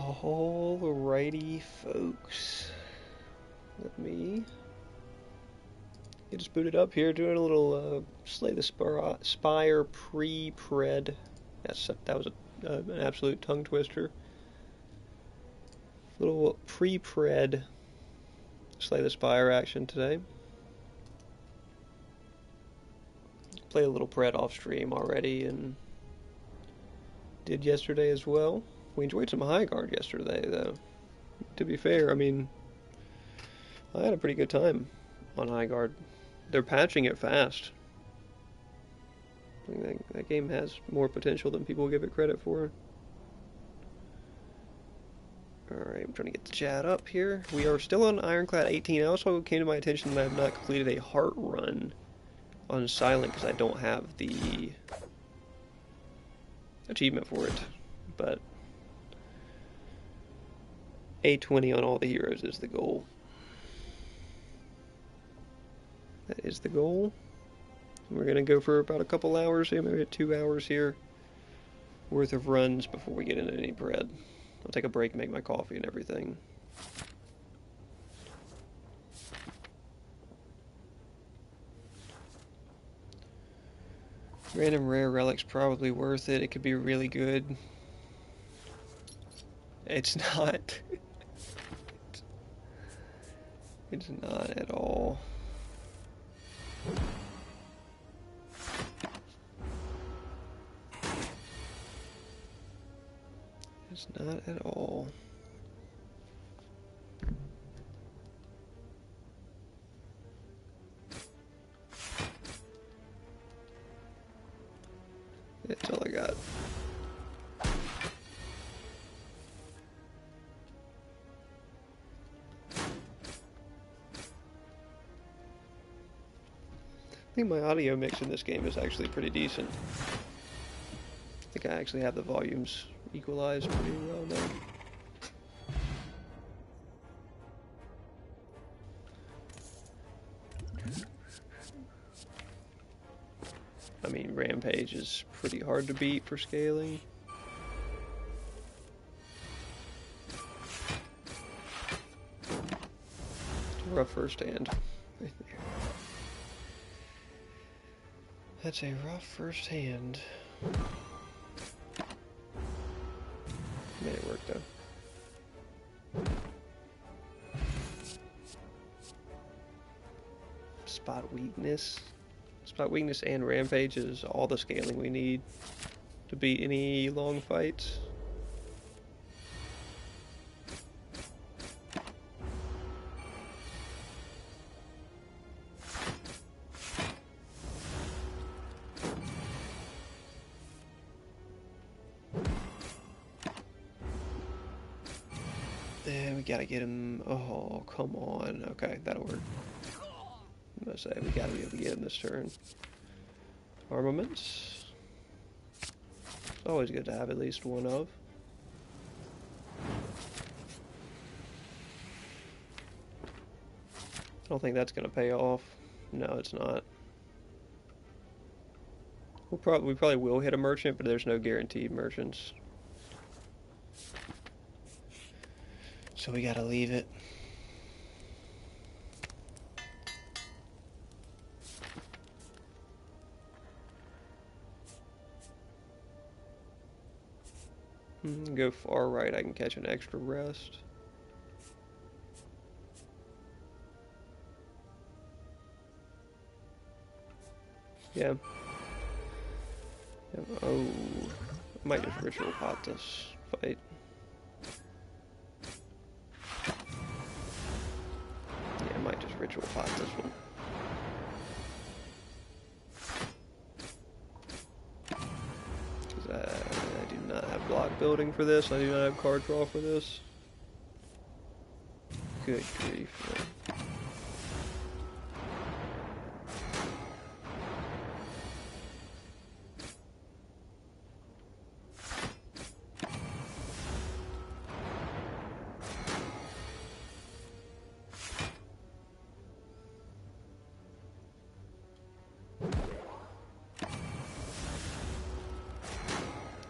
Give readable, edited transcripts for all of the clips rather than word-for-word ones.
Alrighty, folks. Let me get us booted up here, doing a little Slay the Spire pre-pred. Yes, that was an absolute tongue twister. Little pre-pred Slay the Spire action today. Played a little pred off stream already and did yesterday as well. We enjoyed some high guard yesterday, though. To be fair, I mean, I had a pretty good time on high guard. They're patching it fast. I think that game has more potential than people give it credit for. Alright, I'm trying to get the chat up here. We are still on Ironclad 18. I also came to my attention that I have not completed a heart run on silent because I don't have the achievement for it. But A20 on all the heroes is the goal. That is the goal. We're going to go for about a couple hours, maybe 2 hours here worth of runs before we get into any pred. I'll take a break, make my coffee and everything. Random rare relic's probably worth it. It could be really good. It's not. It's not at all. It's not at all. That's all I got. I think my audio mix in this game is actually pretty decent. I think I actually have the volumes equalized pretty well now. I mean, Rampage is pretty hard to beat for scaling. It's a rough first hand. Right there. That's a rough first hand. Made it work though. Spot weakness. Spot weakness and Rampage is all the scaling we need to beat any long fights. Then we gotta get him. Oh, come on. Okay, that'll work. I'm gonna say we gotta be able to get him this turn. Armaments. It's always good to have at least one of. I don't think that's gonna pay off. No, it's not. We probably will hit a merchant, but there's no guaranteed merchants. So we gotta leave it. Go far right, I can catch an extra rest. Yeah. Oh, I might just ritual pot this fight. Yeah, I might just ritual pot this one. I do not have block building for this. I do not have card draw for this. Good grief, man.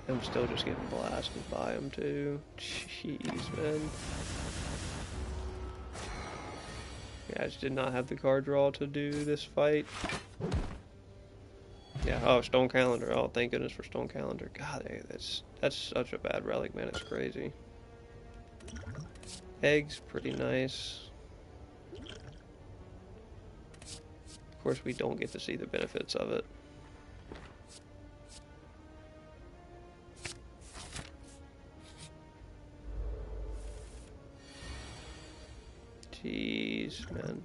I'm still just getting blasted by him too. Jeez, man. Yeah, I just did not have the card draw to do this fight. Yeah, oh, Stone Calendar. Oh, thank goodness for Stone Calendar. God, that's such a bad relic, man. It's crazy. Eggs, pretty nice. Of course, we don't get to see the benefits of it. Jeez, man.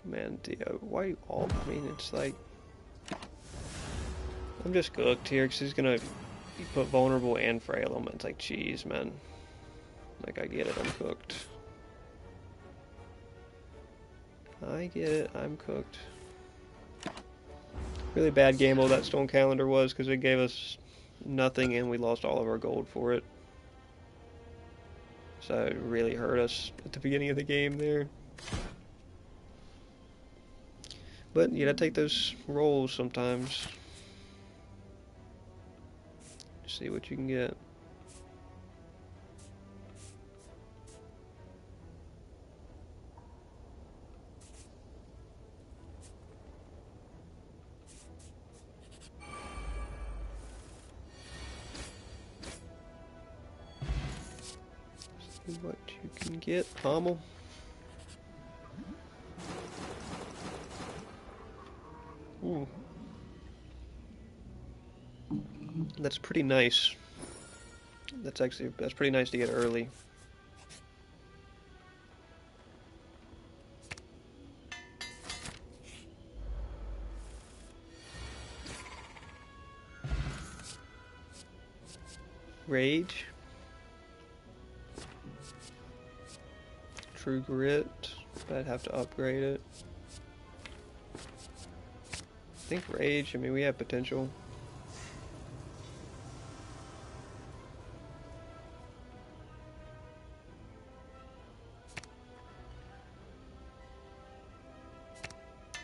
Man, why you all? I mean, it's like I'm just cooked here because he's gonna put vulnerable and frail him. It's like, jeez, man. Like, I get it, I'm cooked. I get it, I'm cooked. Really bad gamble that Stone Calendar was because it gave us nothing and we lost all of our gold for it. So it really hurt us at the beginning of the game there. But you gotta take those rolls sometimes. See what you can get. See what you can get, Pommel. Ooh. That's pretty nice. That's pretty nice to get early. Rage. True Grit. But I'd have to upgrade it. I think Rage, I mean, we have potential.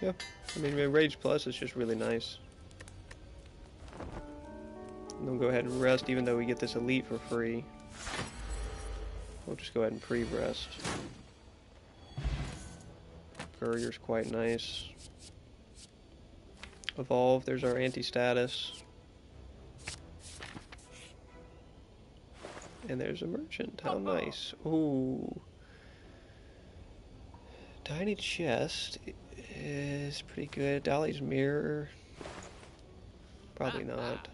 Yeah, I mean, Rage Plus is just really nice. And we'll go ahead and rest, even though we get this Elite for free. We'll just go ahead and pre-rest. Courier's quite nice. Evolve, there's our anti-status. And there's a merchant, how nice. Ooh. Tiny chest is pretty good. Dolly's mirror, probably not.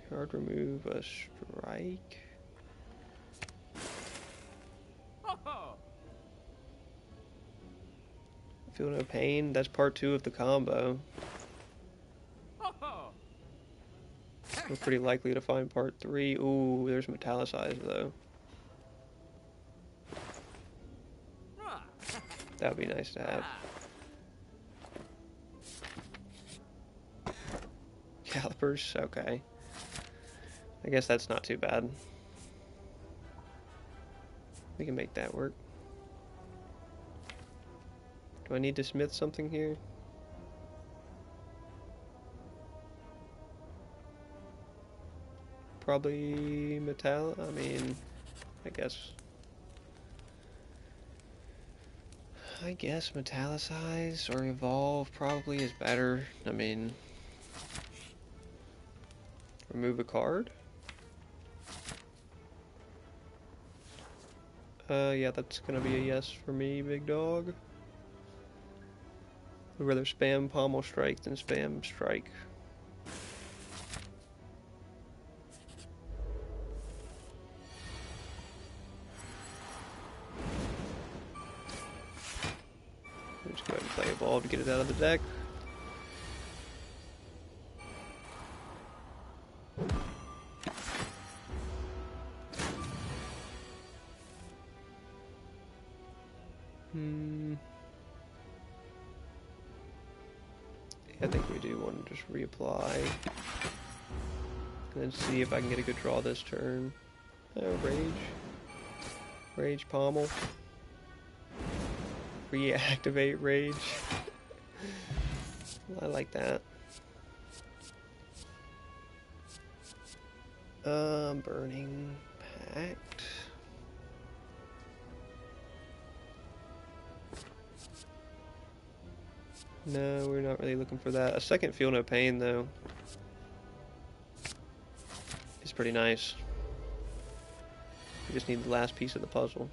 Card remove a strike. Feel no pain. That's part 2 of the combo. We're pretty likely to find part 3. Ooh, there's Metallicized though. That would be nice to have. Calipers, okay. I guess that's not too bad. We can make that work. Do I need to smith something here? Probably metal. I mean, I guess metallicize or evolve probably is better. I mean, remove a card? Yeah, that's gonna be a yes for me, big dog. I'd rather spam Pommel Strike than spam Strike. Let's go ahead and play Evolve to get it out of the deck. I think we do want to just reapply. And then see if I can get a good draw this turn. Rage. Rage Pommel. Reactivate Rage. I like that. Burning Pact. No, we're not really looking for that. A second Feel No Pain, though, is pretty nice. We just need the last piece of the puzzle.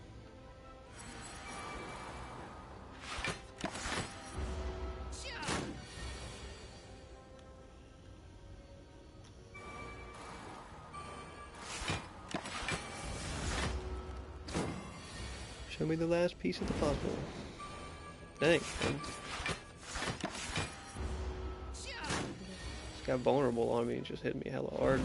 Show me the last piece of the puzzle. Dang, man. This got vulnerable on me and just hit me hella hard.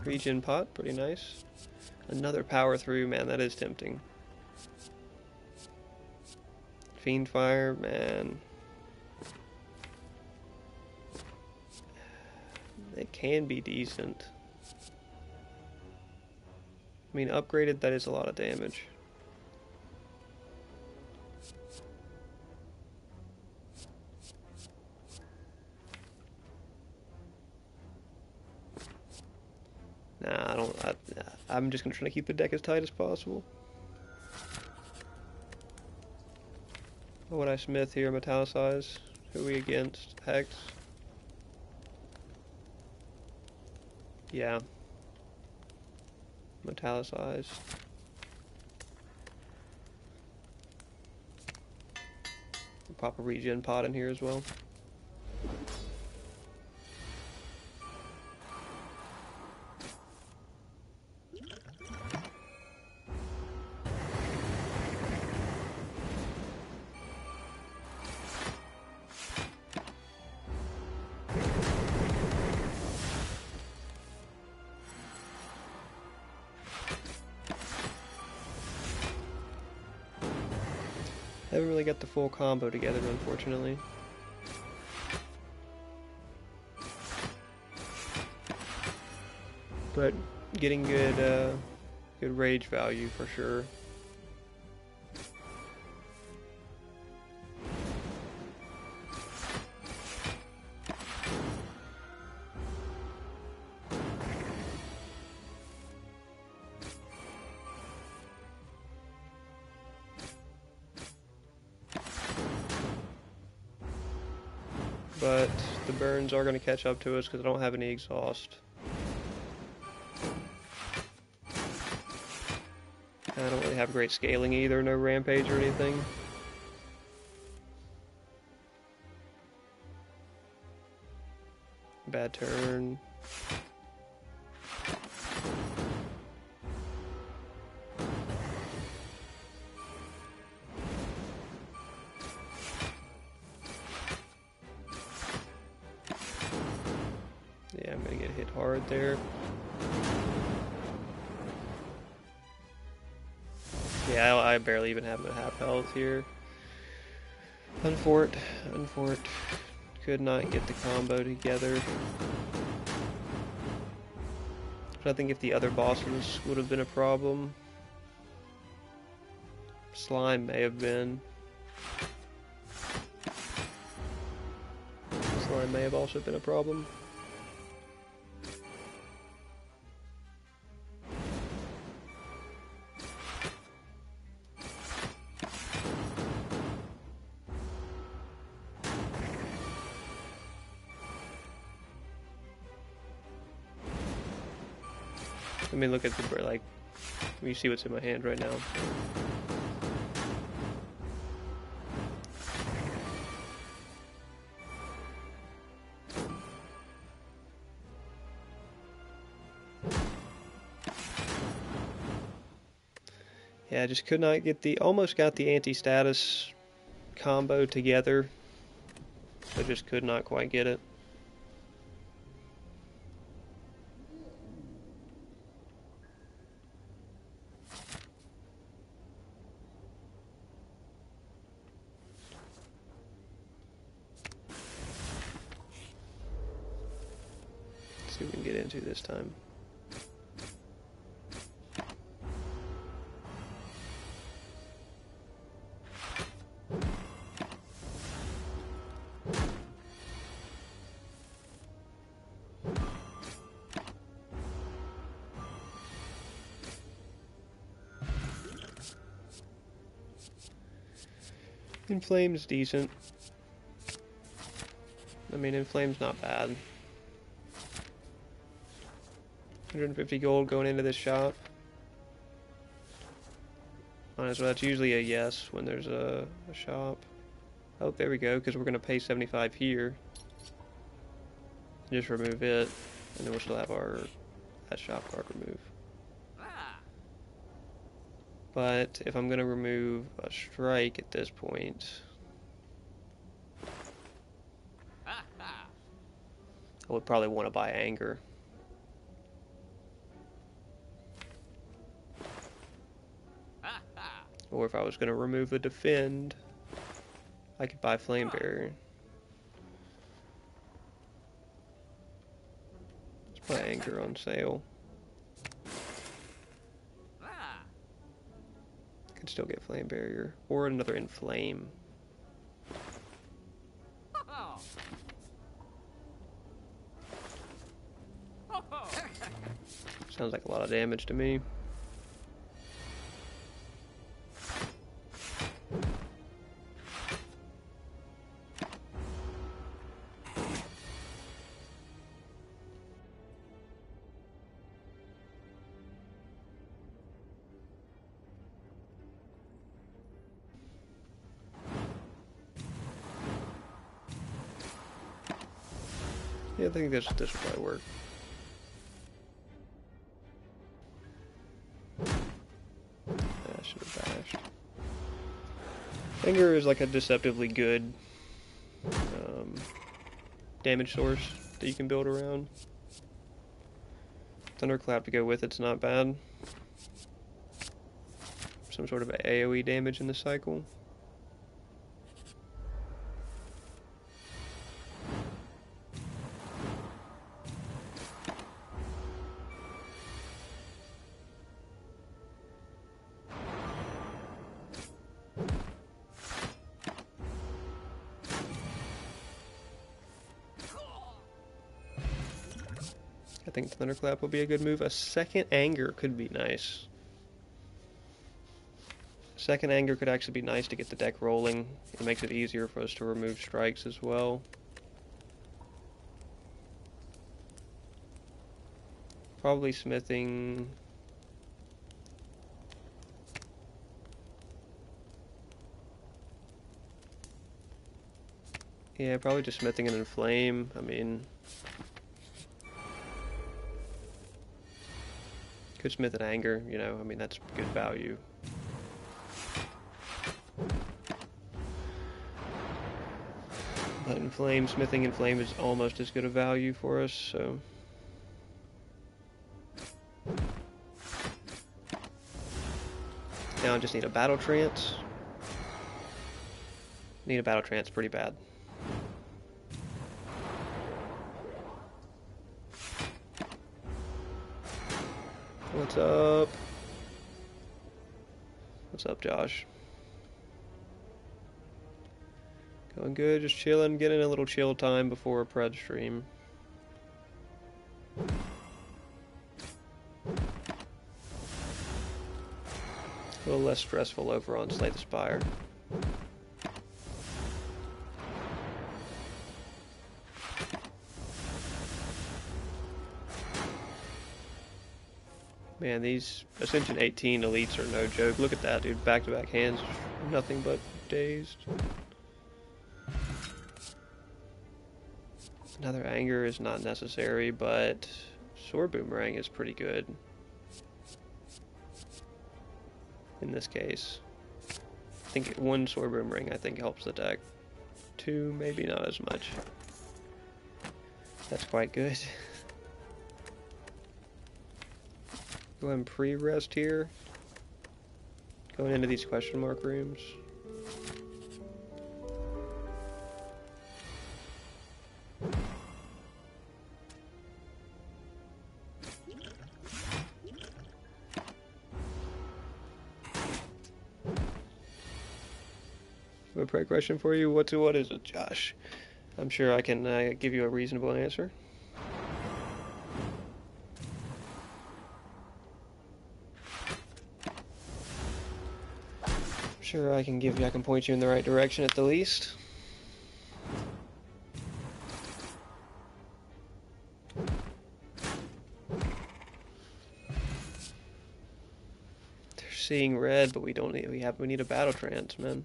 Regen pot, pretty nice. Another power through, man, that is tempting. Fiend Fire, man. It can be decent. I mean, upgraded, that is a lot of damage. Nah, I'm just gonna try to keep the deck as tight as possible. What would I smith here? Metallicize? Who are we against? Hex? Yeah. Metallicize. Pop a regen pot in here as well. Haven't really got the full combo together, unfortunately. But getting good rage value for sure. But the burns are going to catch up to us because I don't have any exhaust. I don't really have great scaling either, no rampage or anything. Bad turn. Yeah, I'm gonna get hit hard there. Yeah, I barely even have a half health here. Unfort. Could not get the combo together. But I think if the other bosses would have been a problem. Slime may have been. Slime may have also been a problem. I mean, look at the, like, you see what's in my hand right now. Yeah, I just could not get almost got the anti-status combo together. I just could not quite get it. See what we can get into this time. Inflame's decent. I mean, Inflame's not bad. 150 gold going into this shop. Might as well. That's usually a yes when there's a shop. Oh, there we go, because we're going to pay 75 here. Just remove it, and then we'll still have that shop card removed. But if I'm going to remove a strike at this point, I would probably want to buy Anger. Or if I was going to remove a Defend, I could buy Flame Barrier. Let's buy Anger on sale. Could still get Flame Barrier. Or another Inflame. Sounds like a lot of damage to me. Yeah, I think this will probably work. I should have bashed. Anger is like a deceptively good damage source that you can build around. Thunderclap to go with it's not bad. Some sort of AoE damage in the cycle. I think Thunderclap will be a good move. A second Anger could be nice. Second Anger could actually be nice to get the deck rolling. It makes it easier for us to remove strikes as well. Probably smithing. Yeah, probably just smithing and Inflame. I mean, could smith an Anger, you know, I mean, that's good value. But Inflame, smithing Inflame is almost as good a value for us, so. Now I just need a Battle Trance. Need a Battle Trance pretty bad. What's up? What's up, Josh? Going good, just chilling, getting a little chill time before a pred stream. A little less stressful over on Slay the Spire. Man, these Ascension 18 elites are no joke. Look at that, dude. Back-to-back hands, nothing but dazed. Another Anger is not necessary, but Sword Boomerang is pretty good. In this case. I think one Sword Boomerang, I think, helps the deck. Two, maybe not as much. That's quite good. Go ahead and pre-rest here. Going into these question mark rooms. a prey question for you. What is it, Josh? I'm sure I can give you a reasonable answer. Sure, I can point you in the right direction at the least. They're seeing red, but we need a battle trance, man.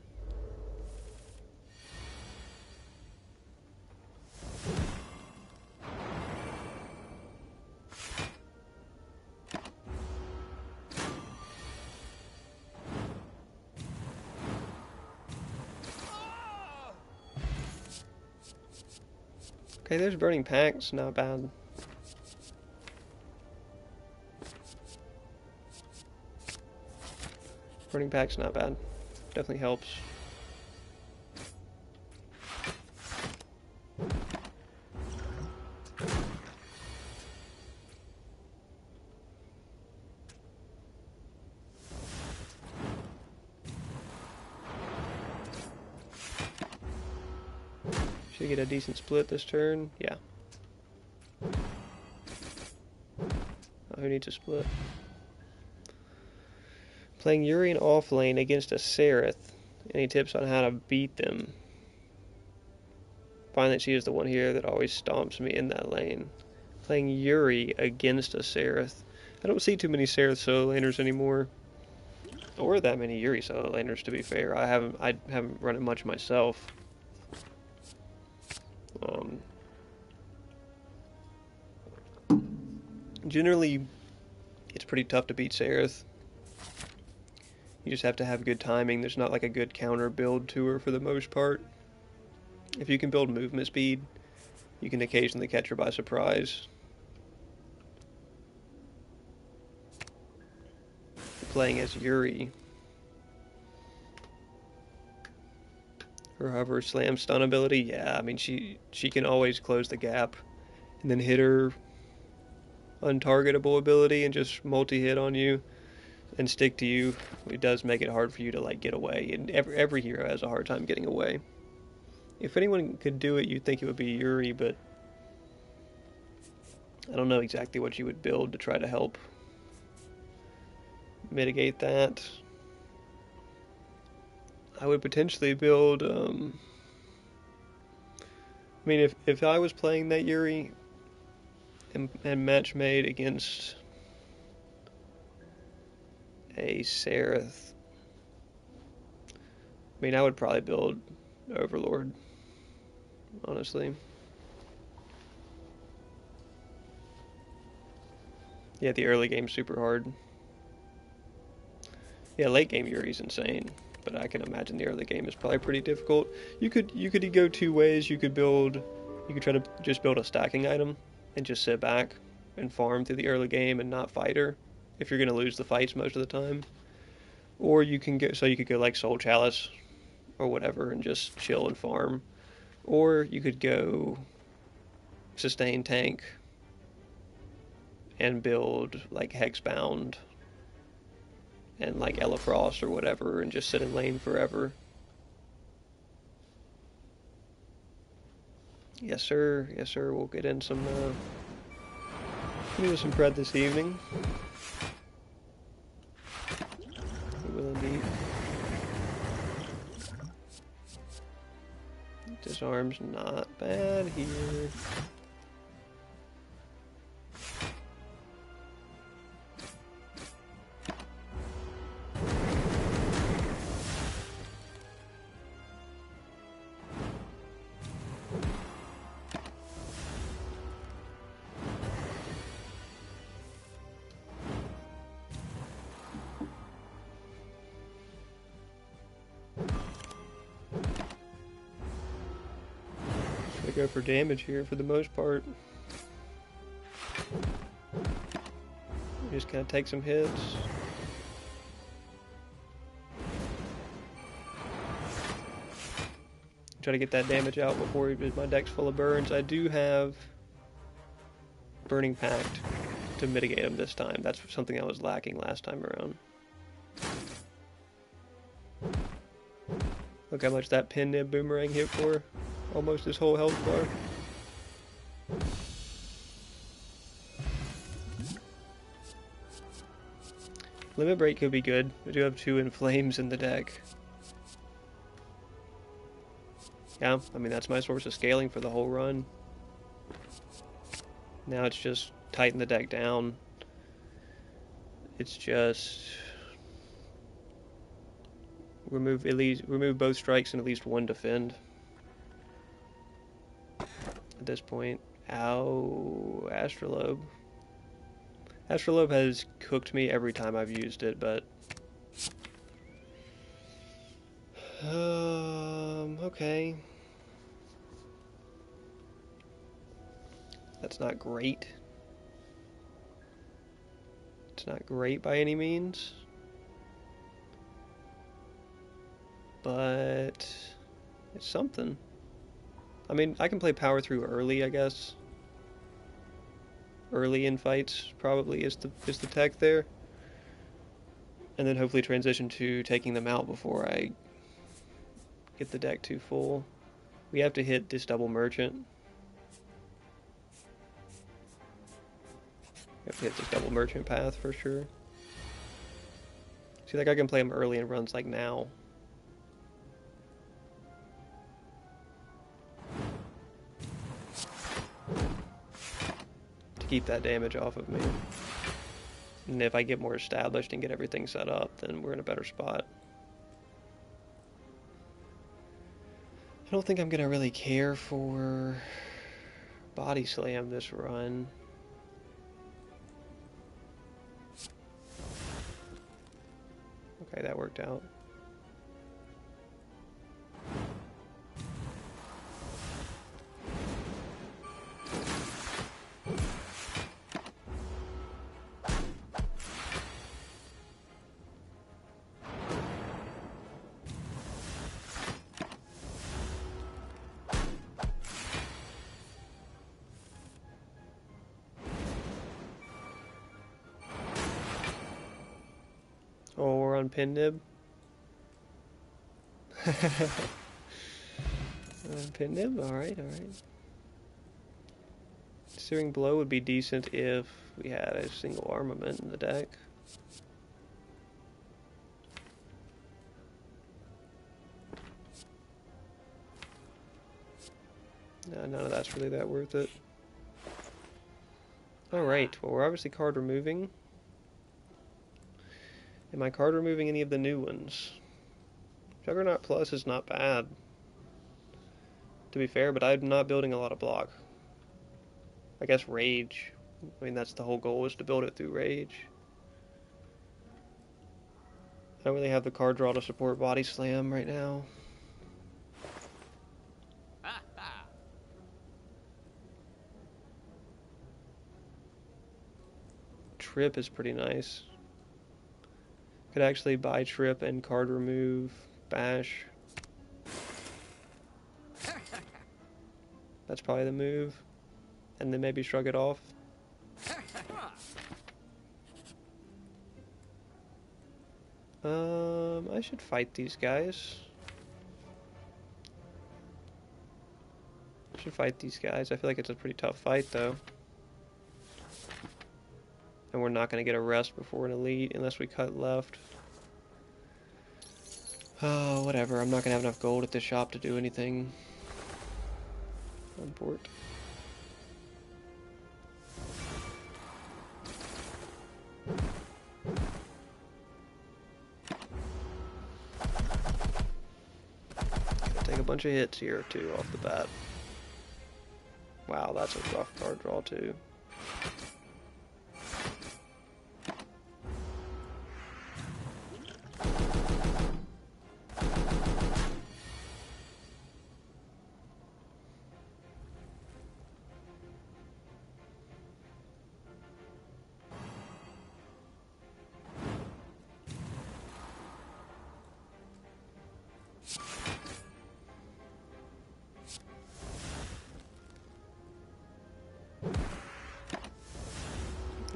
Okay, there's Burning Packs, not bad. Burning Pack's not bad. Definitely helps. Should get a decent split this turn. Yeah. Oh, who needs a split? Playing Yuri in off lane against a Seraph. Any tips on how to beat them? Find that she is the one here that always stomps me in that lane. Playing Yuri against a Seraph. I don't see too many Seraph solo laners anymore. Or that many Yuri solo laners, to be fair. I haven't run it much myself. Generally, it's pretty tough to beat Seraph. You just have to have good timing. There's not like a good counter build to her for the most part. If you can build movement speed, you can occasionally catch her by surprise. Playing as Yuri. Her hover slam stun ability, yeah, I mean she can always close the gap and then hit her untargetable ability and just multi-hit on you and stick to you. It does make it hard for you to like get away, and every hero has a hard time getting away. If anyone could do it, you'd think it would be Yuri, but I don't know exactly what you would build to try to help mitigate that. I would potentially build, I mean, if I was playing that Yuri and match made against a Seraph, I mean, I would probably build Overlord, honestly. Yeah, the early game's super hard. Yeah, late game Yuri's insane, but I can imagine the early game is probably pretty difficult. You could go two ways. You could try to just build a stacking item and just sit back and farm through the early game and not fight her if you're gonna lose the fights most of the time. Or you could go like Soul Chalice or whatever and just chill and farm. Or you could go sustain tank and build like Hexbound and like Ella Frost or whatever and just sit in lane forever. Yes sir, we'll get in some some bread this evening. We will indeed. Disarm's not bad here. Go for damage here for the most part. Just kind of take some hits. Try to get that damage out before my deck's full of burns. I do have Burning Pact to mitigate them this time. That's something I was lacking last time around. Look how much that pin nib boomerang hit for. Almost his whole health bar. Limit Break could be good. I do have 2 Inflames in the deck. Yeah, I mean that's my source of scaling for the whole run. Now it's just tighten the deck down. It's just remove both strikes and at least 1 defend. At this point. Ow, Astrolabe. Astrolabe has cooked me every time I've used it, but okay. That's not great. It's not great by any means. But it's something. I mean, I can play power through early, I guess. Early in fights probably is the tech there. And then hopefully transition to taking them out before I get the deck too full. We have to hit this double merchant. We have to hit this double merchant path for sure. See, like I can play them early in runs like now. To keep that damage off of me. And if I get more established and get everything set up, then we're in a better spot. I don't think I'm gonna really care for Body Slam this run. Okay, that worked out. Oh, we're on pin nib. Pin nib? Alright, alright. Searing Blow would be decent if we had a single armament in the deck. No, none of that's really that worth it. Alright, well we're obviously card removing. Am I card removing any of the new ones? Juggernaut Plus is not bad, to be fair, but I'm not building a lot of block. I guess Rage. I mean, that's the whole goal, is to build it through Rage. I don't really have the card draw to support Body Slam right now. Trip is pretty nice. Could actually buy Trip and card remove Bash. That's probably the move. And then maybe shrug it off. I should fight these guys. I feel like it's a pretty tough fight though. And we're not going to get a rest before an elite unless we cut left. Oh, whatever. I'm not going to have enough gold at this shop to do anything. On port. Take a bunch of hits here too off the bat. Wow, that's a rough card draw too.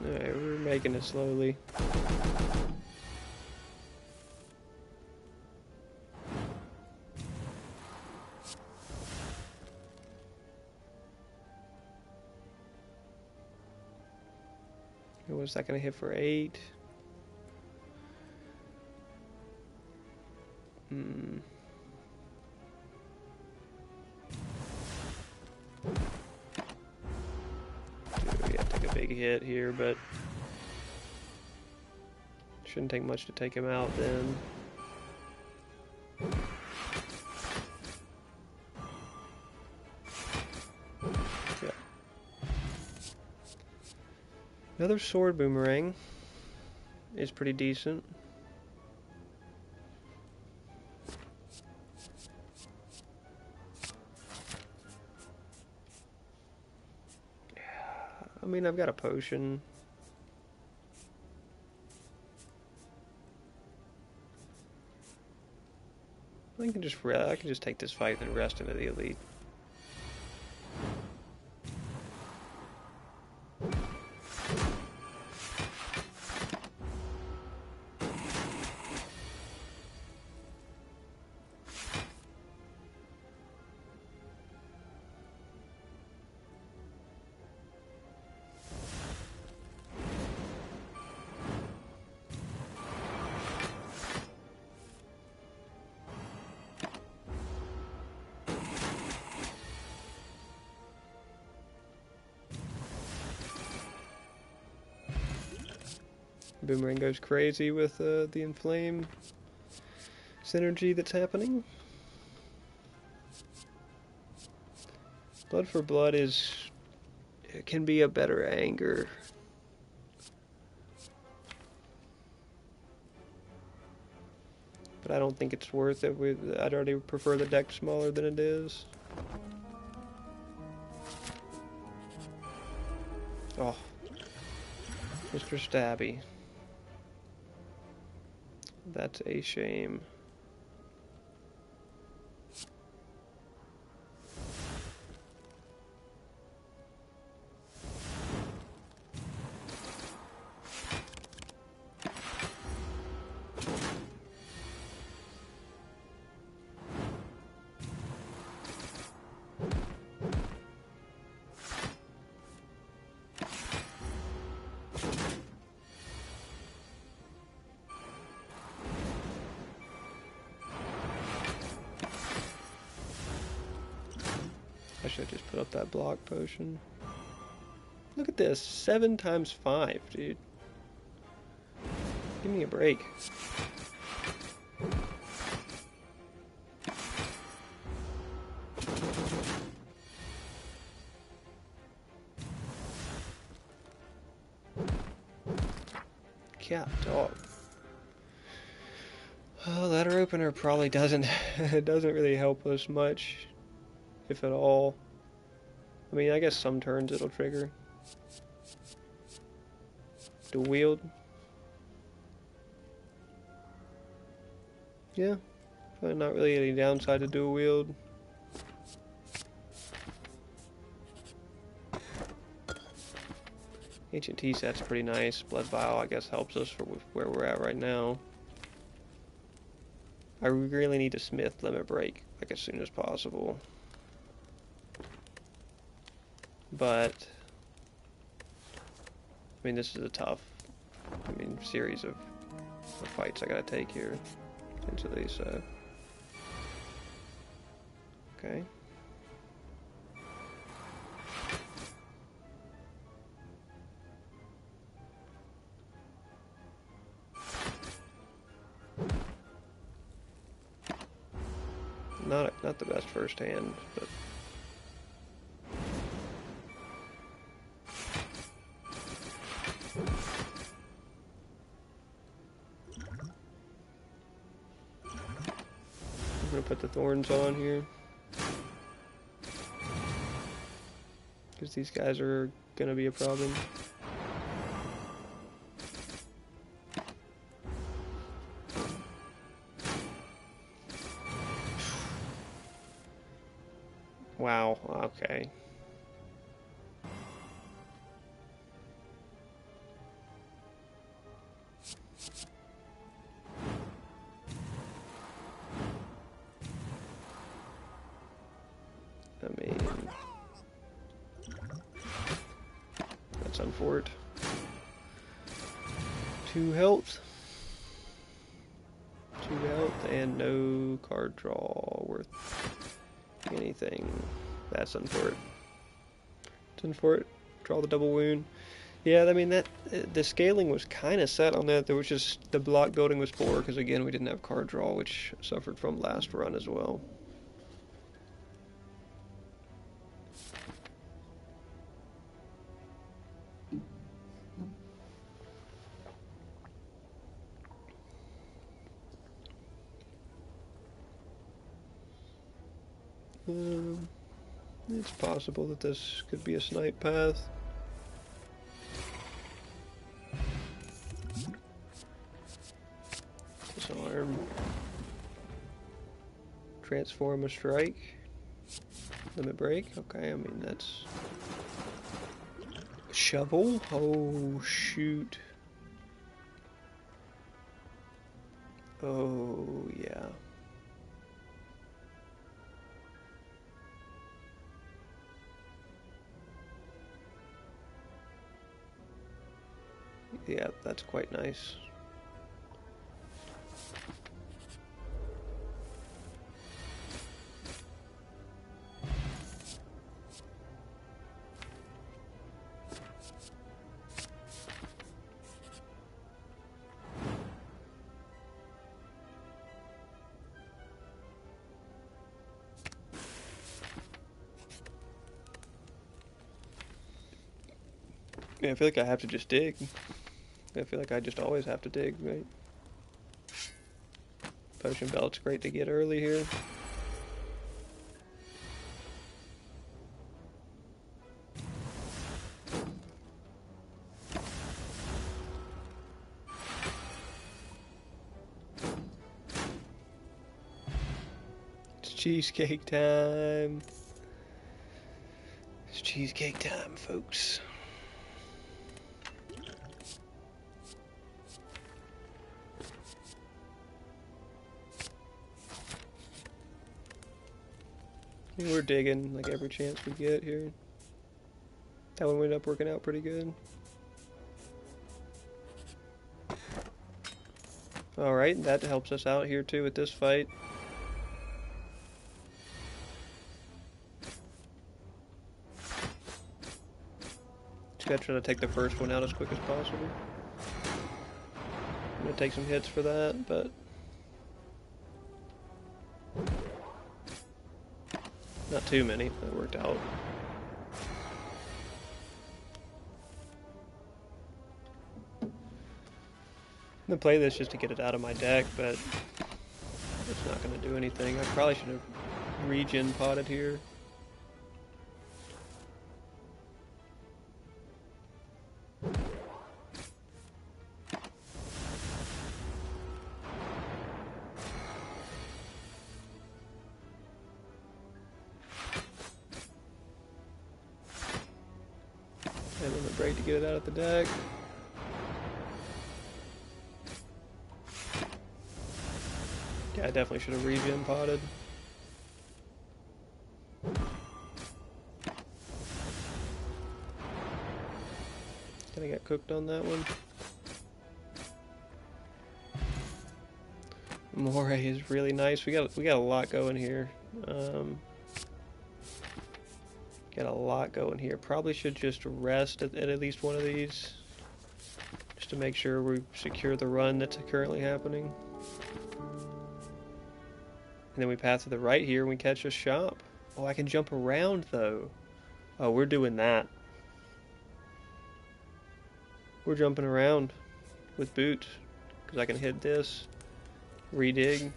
Alright, we're making it slowly. Was that going to hit for 8? Hmm. Yeah, take a big hit here, but shouldn't take much to take him out then. Yeah. Another sword boomerang is pretty decent. I mean, I've got a potion. I can just take this fight and rest into the elite. Boomerang goes crazy with the inflame synergy that's happening. Blood for blood can be a better anger. But I don't think it's worth it. I'd already prefer the deck smaller than it is. Oh, Mr. Stabby. That's a shame. I should just put up that block potion. Look at this, 7 times 5, dude. Give me a break. Cat dog. Oh, letter opener probably doesn't it doesn't really help us much, if at all. I mean, I guess some turns it'll trigger. Dual wield. Yeah, probably not really any downside to dual wield. Ancient Tea set's pretty nice. Blood Vial, I guess, helps us for where we're at right now. I really need to Smith Limit Break, like, as soon as possible. But, I mean, this is a tough, series of fights I gotta take here, essentially, so. Okay. Not the best first hand, but I'm gonna put the thorns on here because these guys are gonna be a problem. Wow, okay. I mean, that's unfortunate. 2 health. 2 health and no card draw worth anything. That's unfortunate. It's unfortunate. Draw the double wound. Yeah, I mean, that the scaling was kind of set on that. There was just the block building was poor because, again, we didn't have card draw, which suffered from last run as well. It's possible that this could be a snipe path. Disarm. Transform a strike. Limit break. Okay, I mean, that's... Shovel? Oh, shoot. Oh, yeah. Yeah, that's quite nice. Yeah, I feel like I have to just dig. I feel like I just always have to dig, right? Potion belt's great to get early here. It's cheesecake time. It's cheesecake time, folks. We're digging like every chance we get here. That one ended up working out pretty good. Alright, that helps us out here too with this fight. Just gotta try to take the first one out as quick as possible. I'm gonna take some hits for that, but not too many. That worked out. I'm gonna play this just to get it out of my deck, but it's not gonna do anything. I probably should have regen potted here. And then the break to get it out of the deck. Yeah, I definitely should have regen potted. Kinda got cooked on that one. Moray is really nice. We got a lot going here. Got a lot going here. Probably should just rest at least one of these, just to make sure we secure the run that's currently happening. And then we path to the right here and we catch a shop. Oh, I can jump around though. Oh, we're doing that. We're jumping around with boots because I can hit this, redig.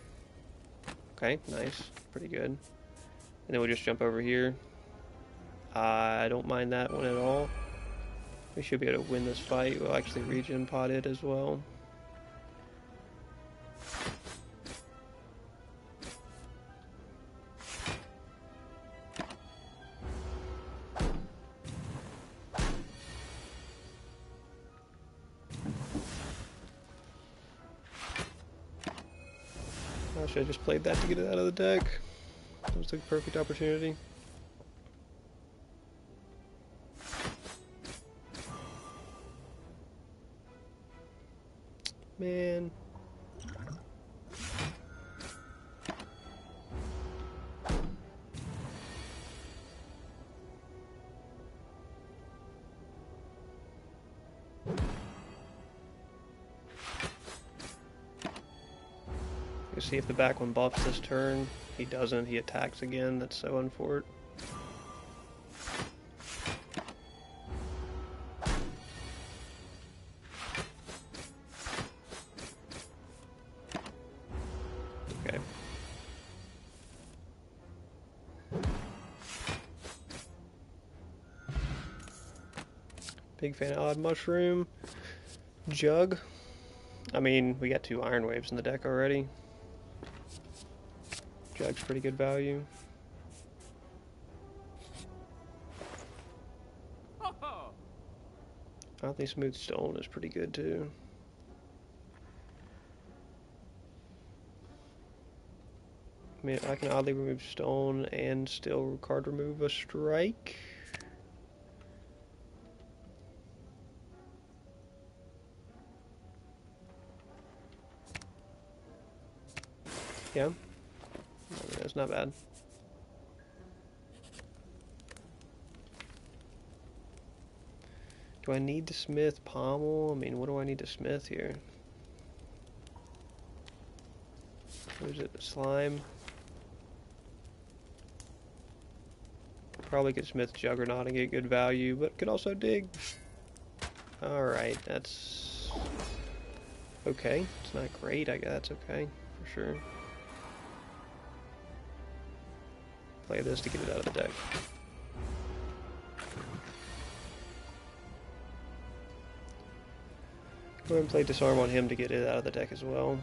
Okay, nice, pretty good. And then we'll just jump over here. I don't mind that one at all. We should be able to win this fight. We'll actually regen pot it as well. I should have just played that to get it out of the deck. That was the perfect opportunity. Man. You see if the back one buffs this turn. He doesn't. He attacks again. That's so unfortunate. Okay. Big fan of Odd Mushroom. Jug. I mean, we got 2 Iron Waves in the deck already. Jug's pretty good value. I think Smooth Stone is pretty good too. I mean, I can oddly remove Stone and still card remove a strike. Yeah, that's not bad. Do I need to smith pommel? I mean, what do I need to smith here? What is it? Slime? Probably could smith Juggernaut and get good value, but could also dig. Alright, that's okay. It's not great, I guess that's okay, for sure. Play this to get it out of the deck. Go ahead and play Disarm on him to get it out of the deck as well.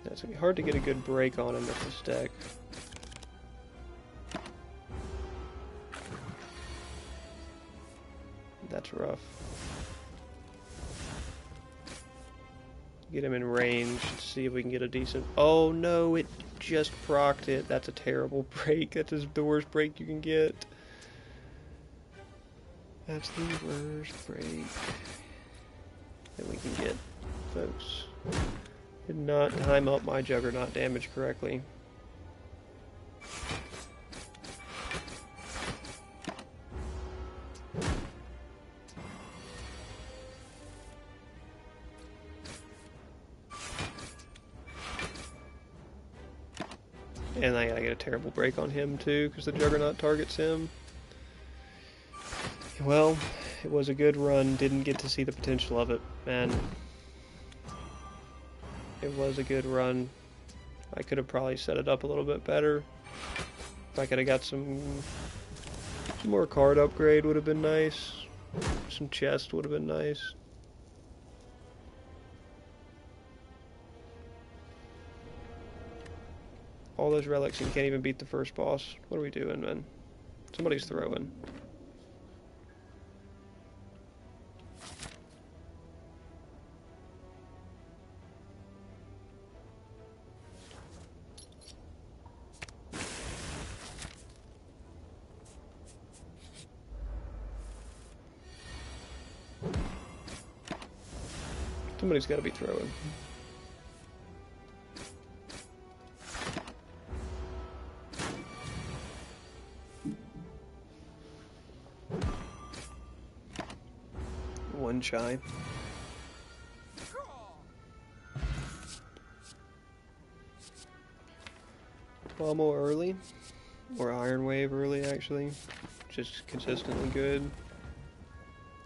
It's gonna be hard to get a good break on him with this deck. That's rough. Get him in range, see if we can get a decent... Oh no, it just procced it. That's a terrible break. That is the worst break you can get. That's the worst break that we can get, folks. Did not time up my Juggernaut damage correctly. And I gotta get a terrible break on him too, because the Juggernaut targets him. Well, it was a good run, didn't get to see the potential of it, man. It was a good run. I could have probably set it up a little bit better. If I could have got some more card upgrade would have been nice. Some chest would have been nice. All those relics and you can't even beat the first boss. What are we doing, man? Somebody's throwing. Somebody's got to be throwing. One shy. Pommel early, or Iron Wave early actually, just consistently good.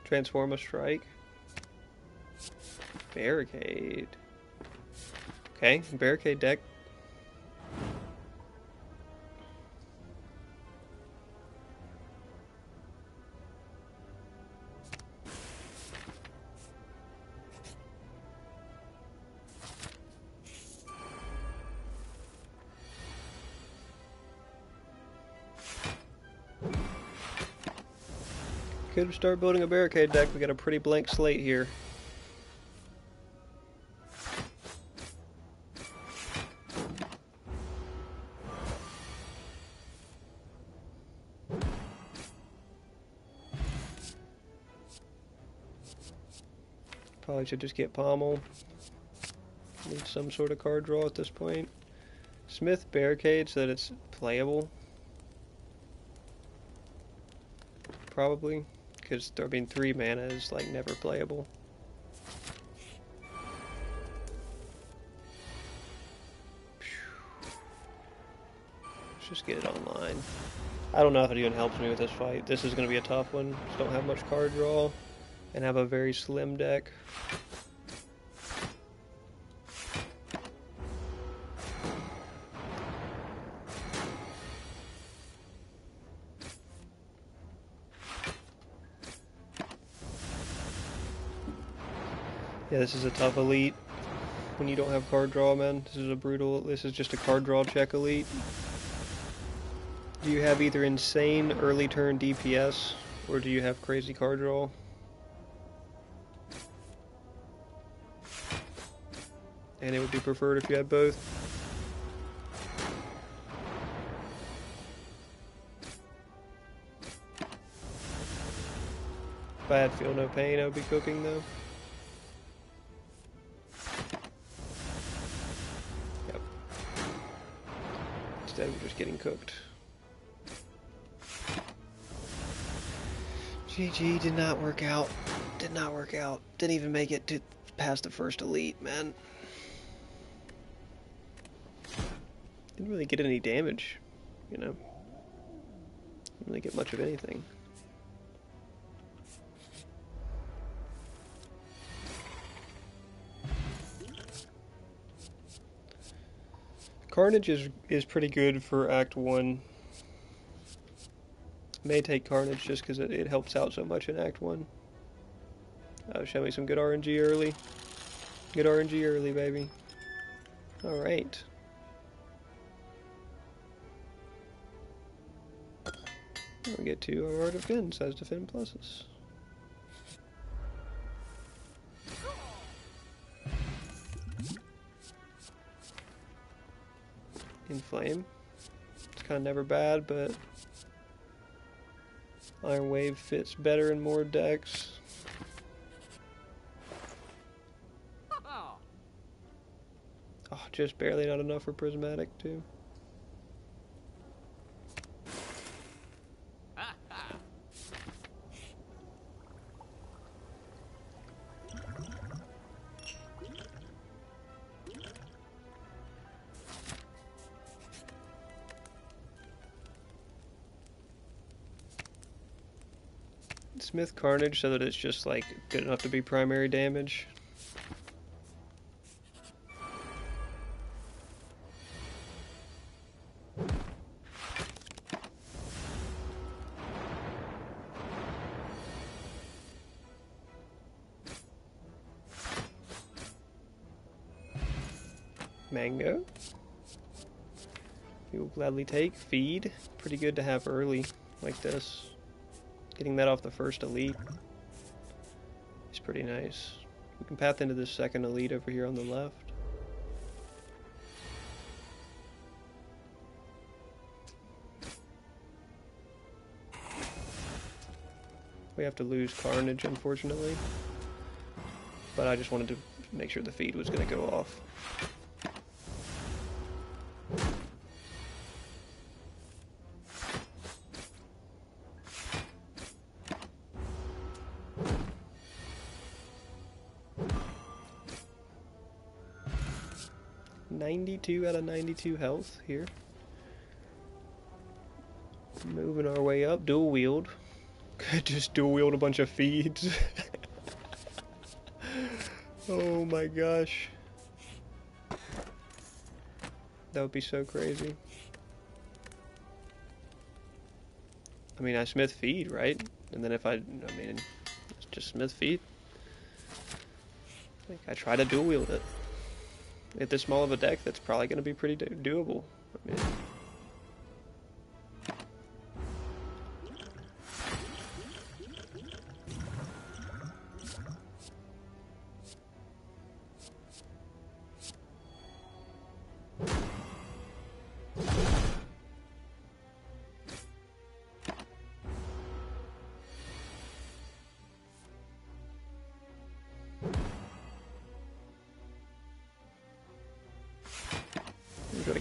Transform a strike. Barricade. Okay, barricade deck. Could start building a barricade deck. We got a pretty blank slate here. Probably should just get Pommel. Need some sort of card draw at this point. Smith barricade so that it's playable. Probably. Because, I mean, 3 mana is, like, never playable. Let's just get it online. I don't know if it even helps me with this fight. This is going to be a tough one. Just don't have much card draw. And have a very slim deck. Yeah, this is a tough elite when you don't have card draw, man. This is a brutal, this is just a card draw check elite. Do you have either insane early turn DPS, or do you have crazy card draw? And it would be preferred if you had both. If I had Feel No Pain, I would be cooking though. Yep. Instead, we're just getting cooked. GG, did not work out. Did not work out. Didn't even make it to past the first elite, man. Didn't really get any damage, you know. Didn't really get much of anything. Carnage is pretty good for Act 1. May take Carnage just because it helps out so much in Act 1. Show me some good RNG early. Good RNG early, baby. Alright. We get to our defense as defend pluses. Inflame. It's kind of never bad, but Iron Wave fits better in more decks. Oh, just barely not enough for Prismatic, too. Smith Carnage so that it's just like good enough to be primary damage. Mango. We will gladly take. Feed. Pretty good to have early like this. Getting that off the first elite is pretty nice. We can path into this second elite over here on the left. We have to lose Carnage, unfortunately. But I just wanted to make sure the feed was going to go off. .92 out of 92 health here. Moving our way up. Dual wield. Could just dual wield a bunch of feeds. Oh my gosh. That would be so crazy. I mean, I Smith feed, right? And then if I mean, it's just Smith feed. I think I try to dual wield it. At this small of a deck, that's probably going to be pretty doable. I mean,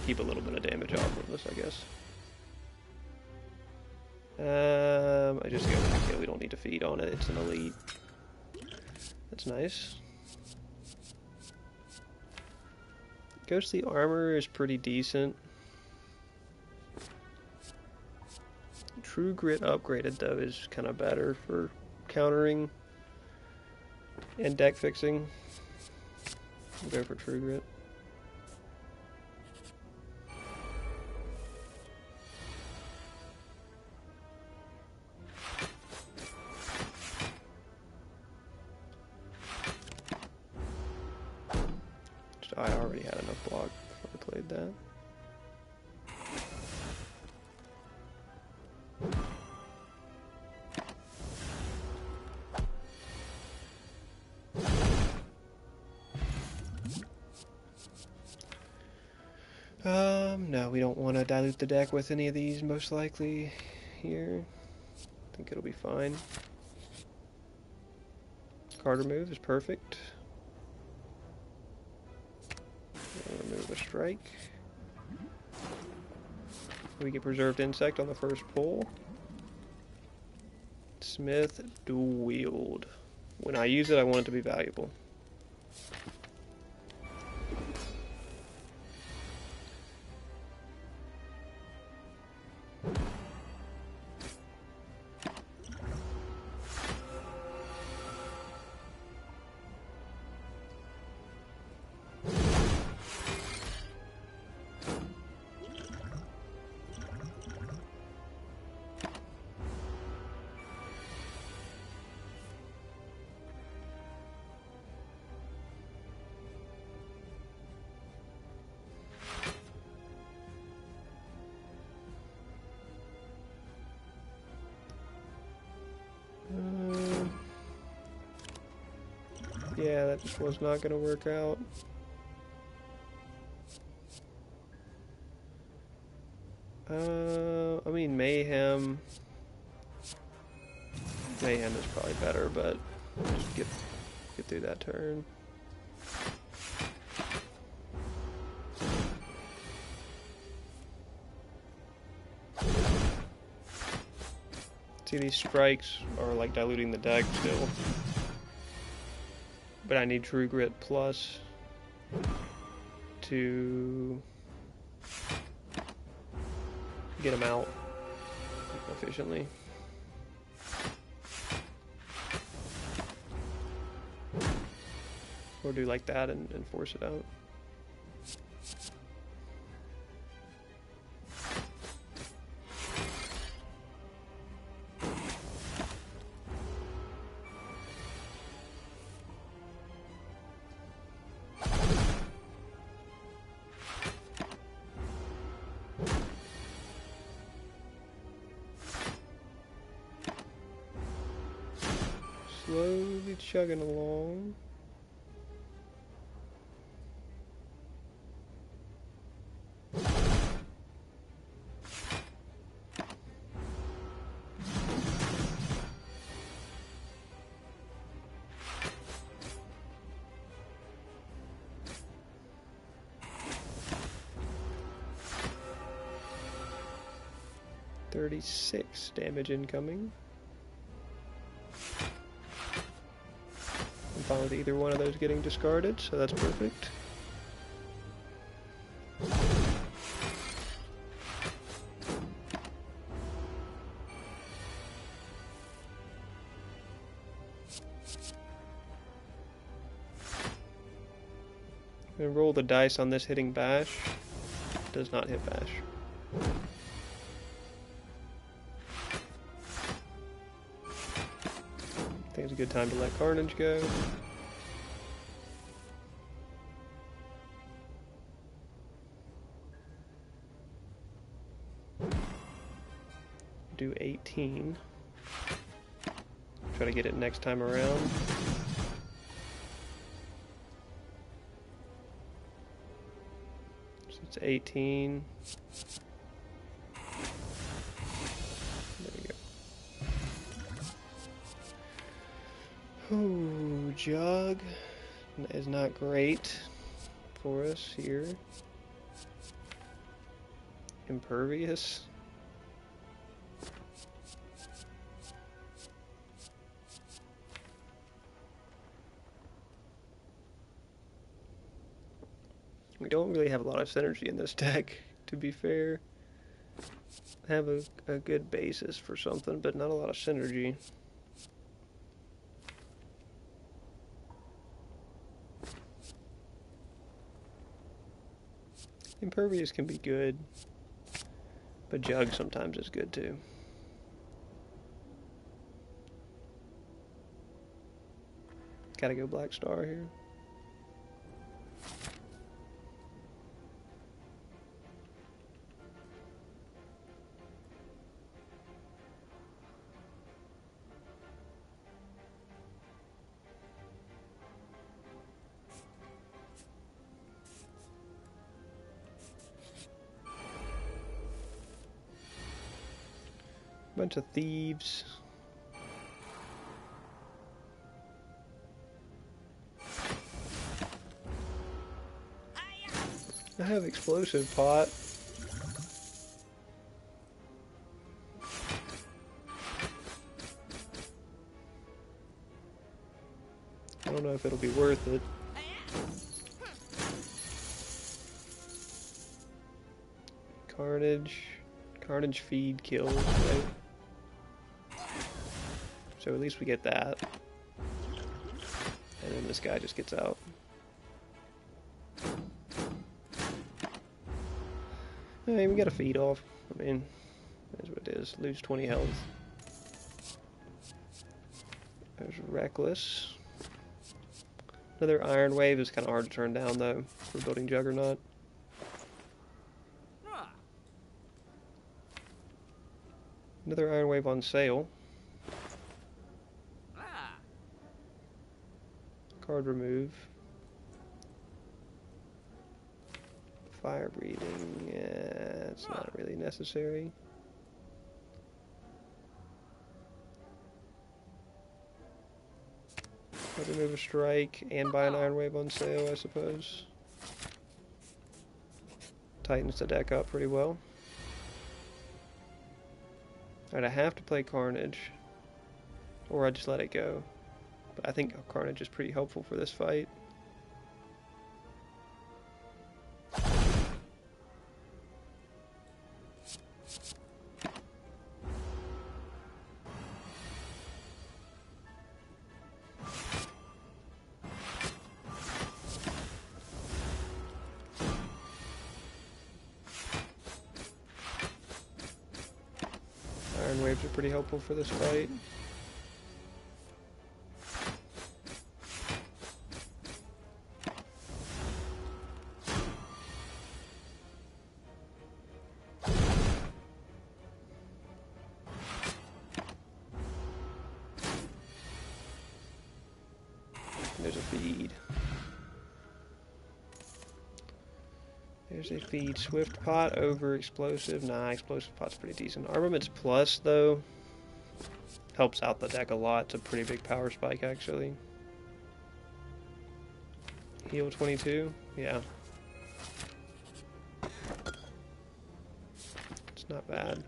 keep a little bit of damage off of us, I guess. I just go back. Yeah, we don't need to feed on it. It's an elite. That's nice. Ghostly armor is pretty decent. True Grit upgraded, though, is kind of better for countering and deck fixing. We'll go for True Grit. I already had enough block before I played that. No, we don't want to dilute the deck with any of these, most likely, here. I think it'll be fine. Card remove is perfect. I'll remove a strike. We get Preserved Insect on the first pull. Smith Dual Wield. When I use it, I want it to be valuable. Yeah, that just was not going to work out. I mean, Mayhem. Mayhem is probably better, but just get through that turn. See, these strikes are like diluting the deck still. But I need True Grit Plus to get them out efficiently. Or do like that and force it out. Slowly chugging along. $36 damage incoming. I'm fine with either one of those getting discarded, so that's perfect. I'm going to roll the dice on this hitting Bash. Does not hit Bash. I think it's a good time to let Carnage go. Do 18. Try to get it next time around. So it's 18. Oh, Jug is not great for us here. Impervious? We don't really have a lot of synergy in this deck, to be fair. Have a good basis for something, but not a lot of synergy. Impervious can be good, but Jug sometimes is good too. Gotta go Black Star here. Bunch of thieves. I have explosive pot. I don't know if it'll be worth it. Carnage. Carnage feed kills, right? So at least we get that. And then this guy just gets out. Hey, we got a feed off. I mean, that's what it is. Lose 20 health. There's Reckless. Another Iron Wave is kind of hard to turn down, though, for building Juggernaut. Another Iron Wave on sale. Card remove. Fire breathing, yeah, it's not really necessary. I'll remove a strike and buy an Iron Wave on sale, I suppose. Tightens the deck up pretty well. Alright, I have to play Carnage, or I just let it go. But I think Carnage is pretty helpful for this fight. Iron Waves are pretty helpful for this fight. There's a feed. There's a feed. Swift pot over explosive. Nah, explosive pot's pretty decent. Armaments plus, though, helps out the deck a lot. It's a pretty big power spike, actually. Heal 22? Yeah. It's not bad.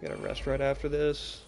We gotta rest right after this.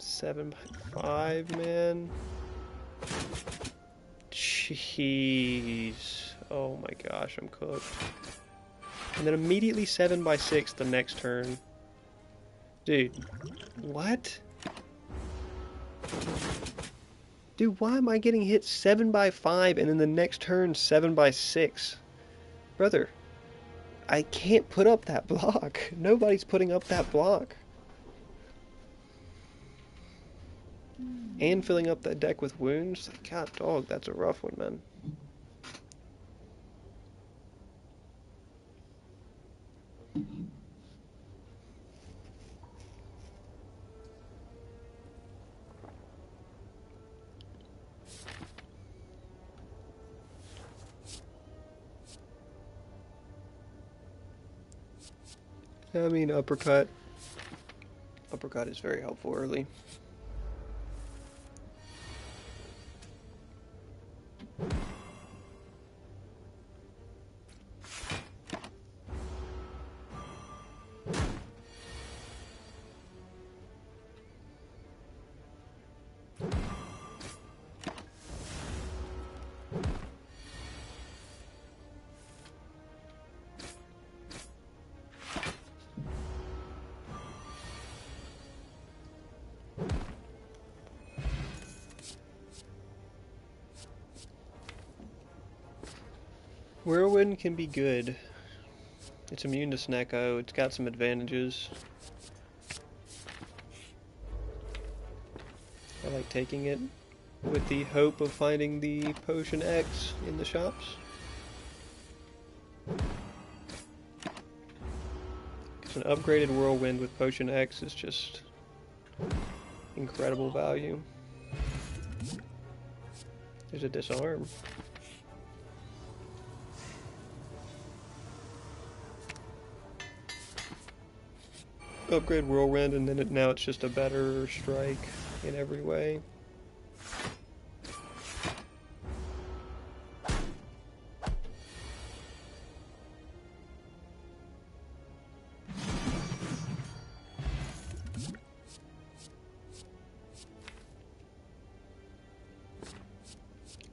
Seven by 5, man. Jeez. Oh my gosh, I'm cooked. And then immediately 7 by 6 the next turn. Dude, what? Dude, why am I getting hit 7 by 5 and then the next turn 7 by 6? Brother, I can't put up that block. Nobody's putting up that block. And filling up that deck with wounds. God dog, that's a rough one, man. I mean, uppercut. Uppercut is very helpful early. Whirlwind can be good. It's immune to Snecko. It's got some advantages. I like taking it with the hope of finding the Potion X in the shops. Because an upgraded Whirlwind with Potion X is just incredible value. There's a disarm. Upgrade Whirlwind, and then now it's just a better strike in every way.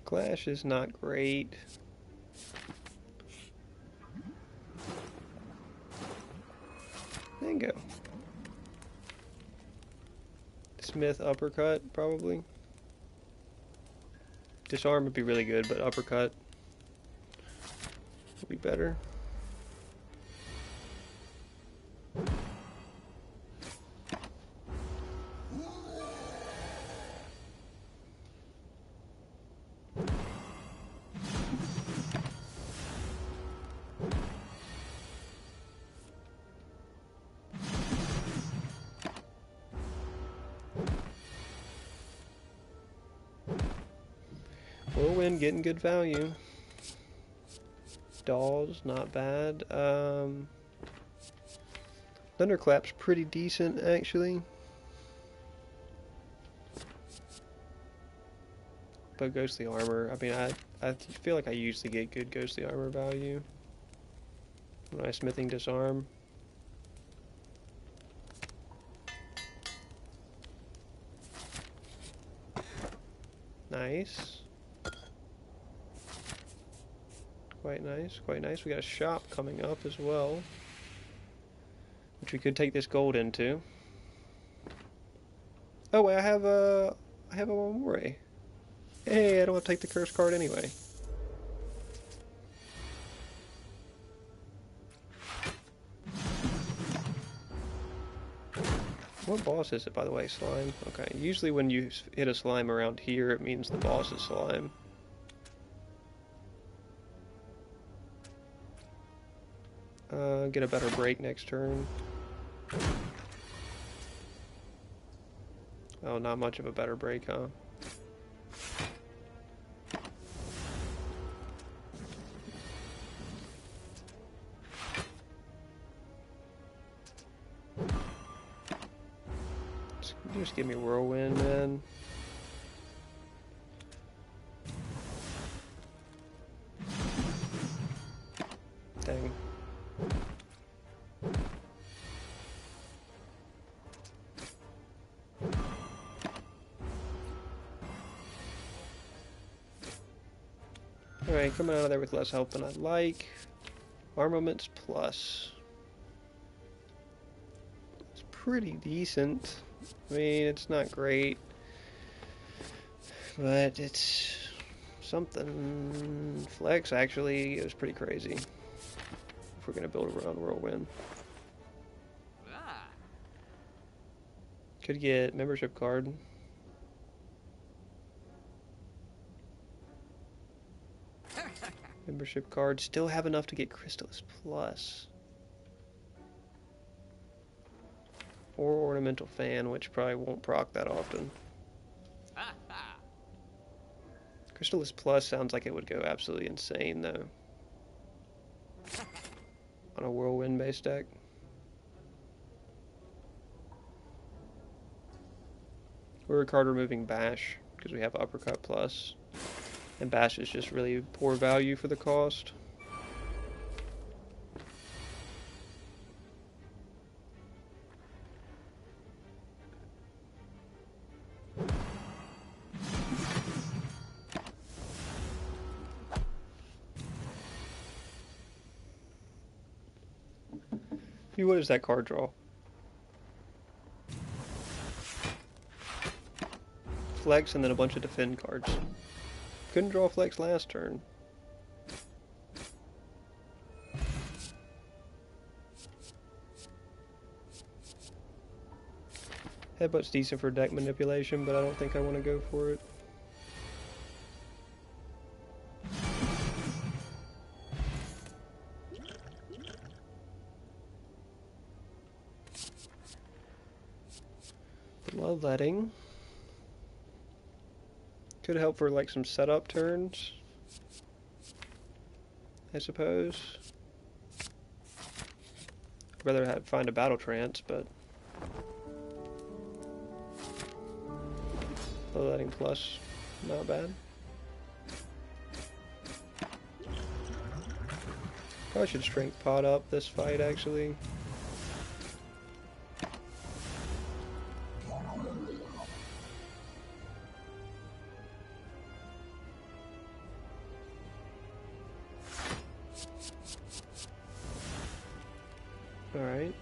Clash is not great. Bingo. Smith uppercut, probably. Disarm would be really good, but uppercut would be better. Whirlwind getting good value. Dolls, not bad. Thunderclap's pretty decent, actually. But Ghostly Armor, I mean, I feel like I usually get good Ghostly Armor value when I smithing disarm. Nice. Quite nice, quite nice. We got a shop coming up as well, which we could take this gold into. Oh, wait, I have a Mamore. Hey, I don't have to take the curse card anyway. What boss is it, by the way? Slime? Okay, usually when you hit a slime around here, it means the boss is slime. Get a better break next turn. Oh, not much of a better break, huh? Just give me Whirlwind, man. Dang. Alright, coming out of there with less health than I'd like. Armaments plus. It's pretty decent. I mean, it's not great, but it's something. Flex actually is pretty crazy if we're gonna build around Whirlwind. Could get membership card. Membership card. Still have enough to get Crystallis Plus. Or Ornamental Fan, which probably won't proc that often. Crystallis Plus sounds like it would go absolutely insane, though. On a Whirlwind-based deck. We're card removing Bash, because we have Uppercut Plus. And Bash is just really poor value for the cost. What is that card draw? Flex and then a bunch of defend cards. Couldn't draw Flex last turn. Headbutt's decent for deck manipulation, but I don't think I want to go for it. Bloodletting. Could help for like some setup turns, I suppose. I'd rather find a battle trance, but Bloodletting Plus, not bad. Probably should strength pot up this fight actually. Alright.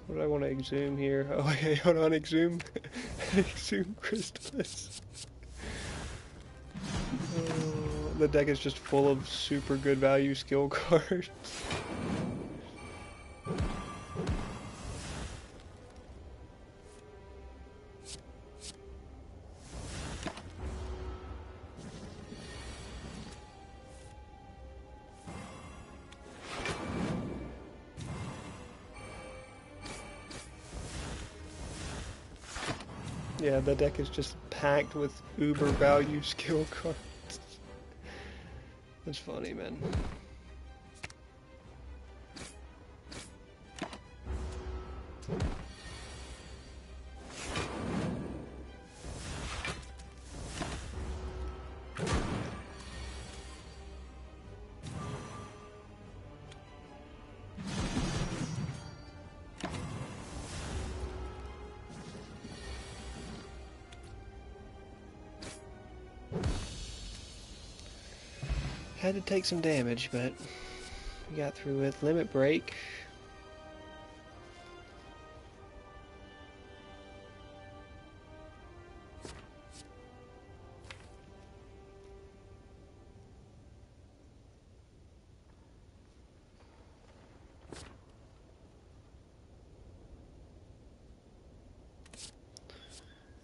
What do I want to exhume here? Oh, okay, hold on, exhume. Exhume Crystallis. The deck is just full of super good value skill cards. Yeah, the deck is just packed with uber value skill cards. That's funny, man. Had to take some damage, but we got through with Limit Break.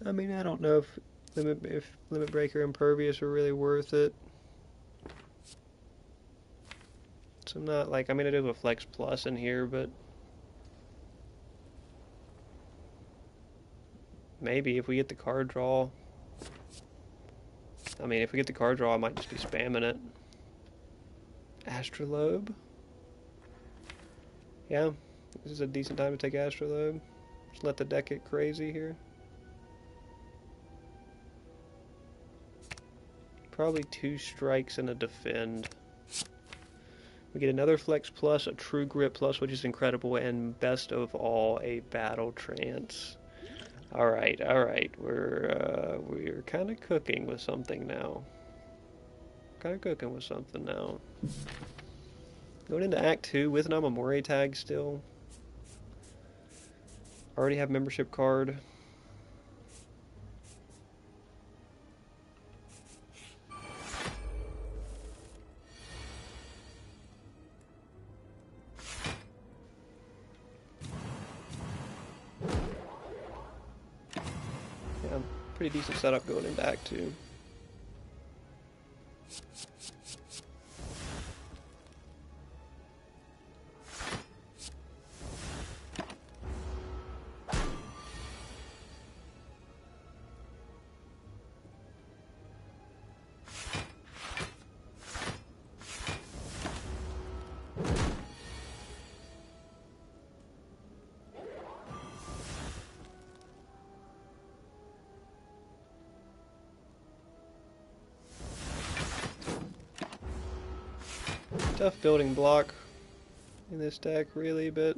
I mean, I don't know if Limit Breaker Impervious are really worth it. So I'm not like, I mean, I do have a Flex Plus in here, but maybe if we get the card draw, I mean, if we get the card draw, I might just be spamming it. Astrolabe? Yeah, this is a decent time to take Astrolabe. Just let the deck get crazy here. Probably 2 strikes and a defend. We get another Flex Plus, a True Grit Plus, which is incredible, and best of all, a Battle Trance. Alright, we're kind of cooking with something now. Going into Act 2 with an Amamori tag still. Already have membership card. pretty decent setup going into Act 2. Tough building block in this deck, really, but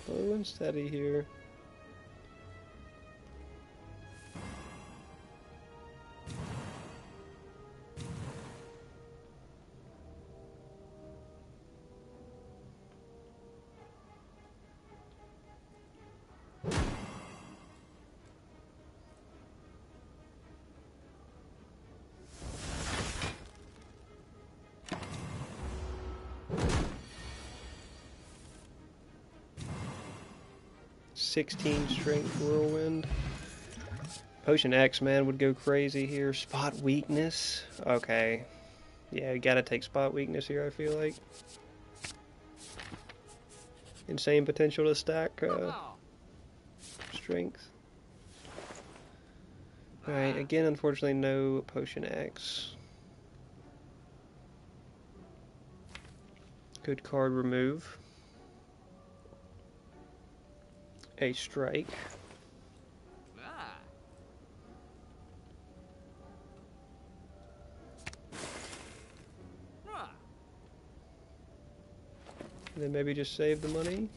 slow and steady here. '16 strength whirlwind. Potion X, man, would go crazy here. Spot weakness. Okay. Yeah, you gotta take spot weakness here, I feel like. Insane potential to stack strength. Alright, again, unfortunately, no Potion X. Good card remove. A strike. And then maybe just save the money.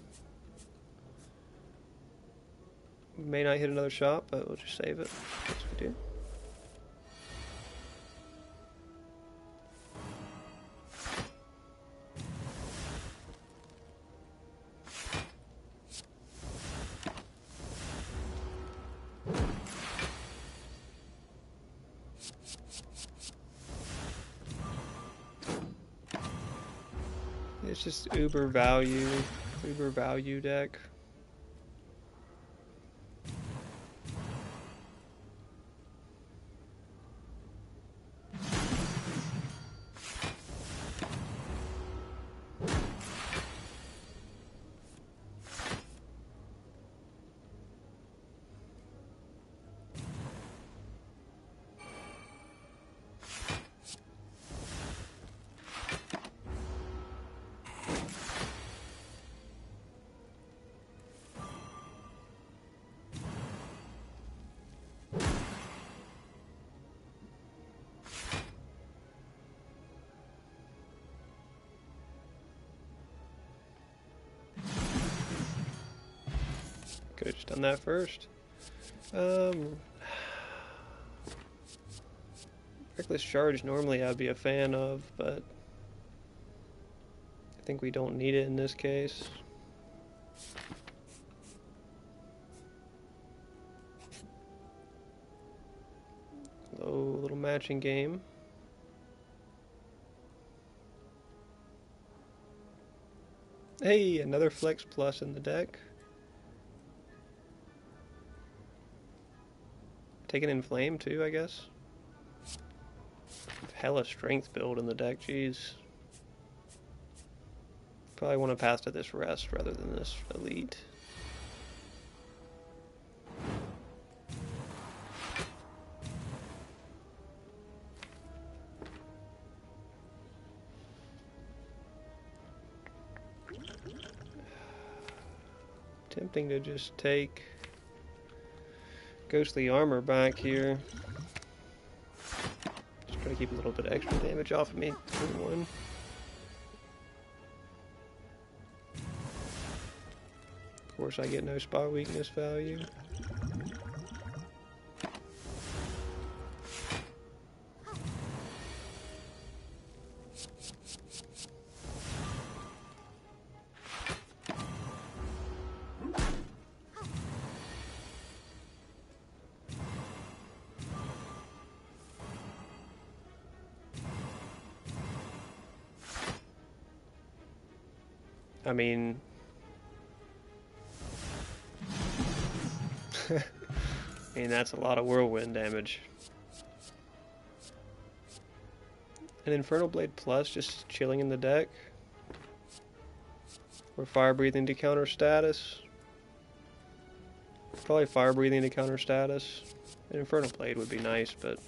We may not hit another shot, but we'll just save it. That's what we do. It's just uber value deck. Could have just done that first. Reckless Charge normally I'd be a fan of, but I think we don't need it in this case. Low little matching game. Hey, another Flex Plus in the deck. Taking in Flame too, I guess. Hella strength build in the deck, jeez. Probably want to pass to this rest rather than this elite. Tempting to just take Ghostly Armor back here. Just Try to keep a little bit of extra damage off of me. 21. Of course, I get no spot weakness value. I mean, that's a lot of whirlwind damage. An Infernal Blade Plus just chilling in the deck. Or Fire Breathing to counter status. Probably Fire Breathing to counter status. An Infernal Blade would be nice, but...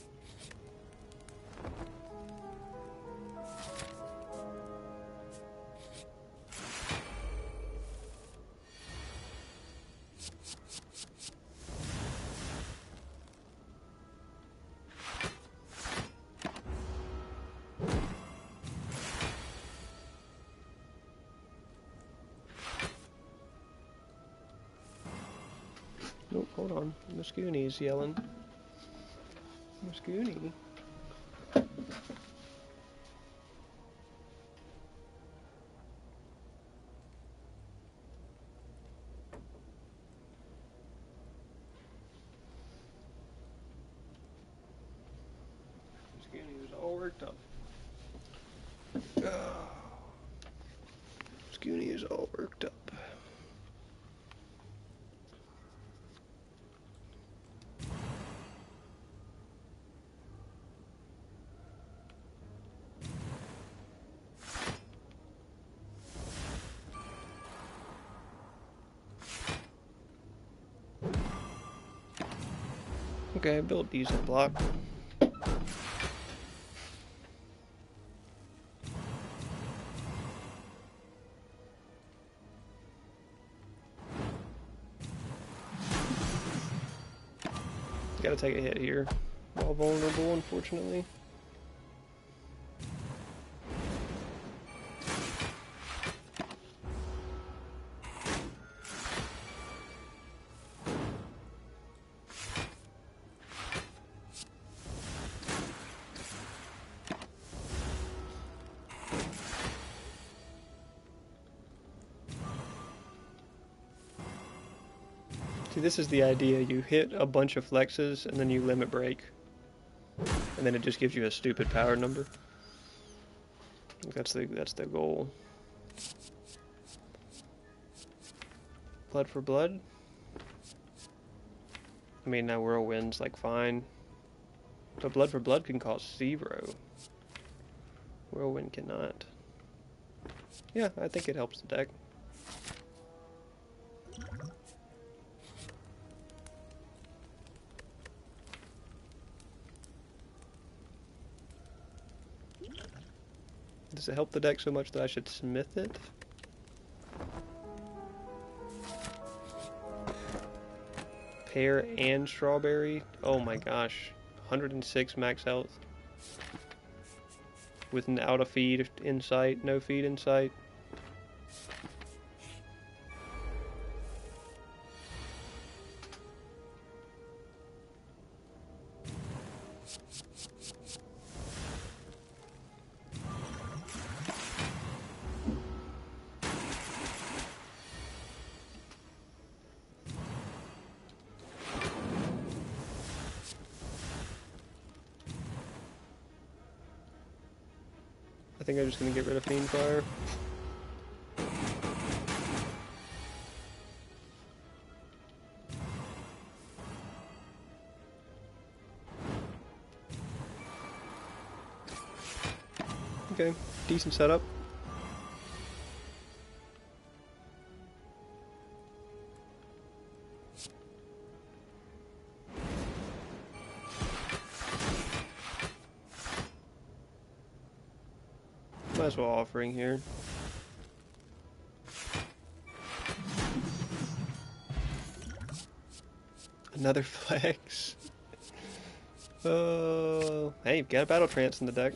Nope, hold on. Miss Goonie's yelling. Miss Goonie. Miss Goonie was all worked up. Oh. Miss Goonie is all worked up. Okay, I built decent block. Gotta take a hit here. While vulnerable, unfortunately. See, this is the idea. You hit a bunch of flexes and then you limit break. And then it just gives you a stupid power number. That's the goal. Blood for blood? I mean, now whirlwind's like fine. But blood for blood can cost 0. Whirlwind cannot. Yeah, I think it helps the deck. Does it help the deck so much that I should smith it? Pear and strawberry? Oh my gosh. 106 max health. Without a feed in sight, no feed in sight. I think I'm just gonna get rid of Fiend Fire. Okay, decent setup. Might as well offering here. Another flex. Hey, you've got a Battle Trance in the deck.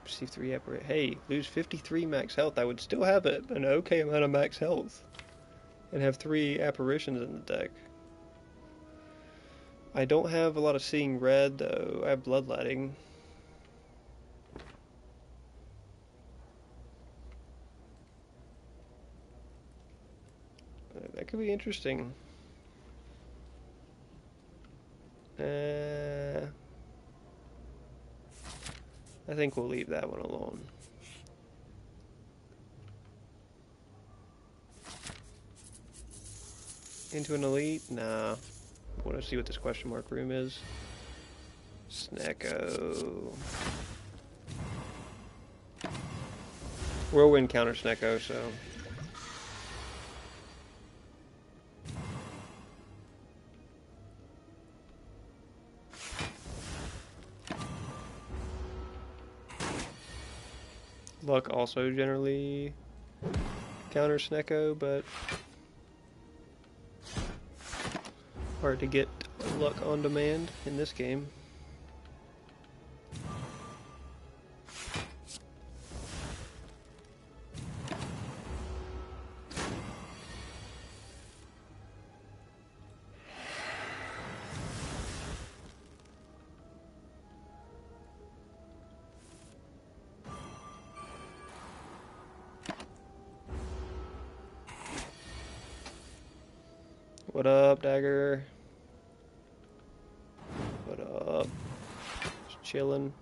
Receive 3 apparitions. Hey, lose 53 max health. I would still have an okay amount of max health. And have 3 apparitions in the deck. I don't have a lot of Seeing Red, though. I have Bloodletting. That could be interesting. I think we'll leave that one alone. Into an elite? Nah. I want to see what this question mark room is. Snecko. Whirlwind counter Snecko, so... Luck also generally counter Snecko, but hard to get luck on demand in this game. What up, Dagger? What up? Just chilling.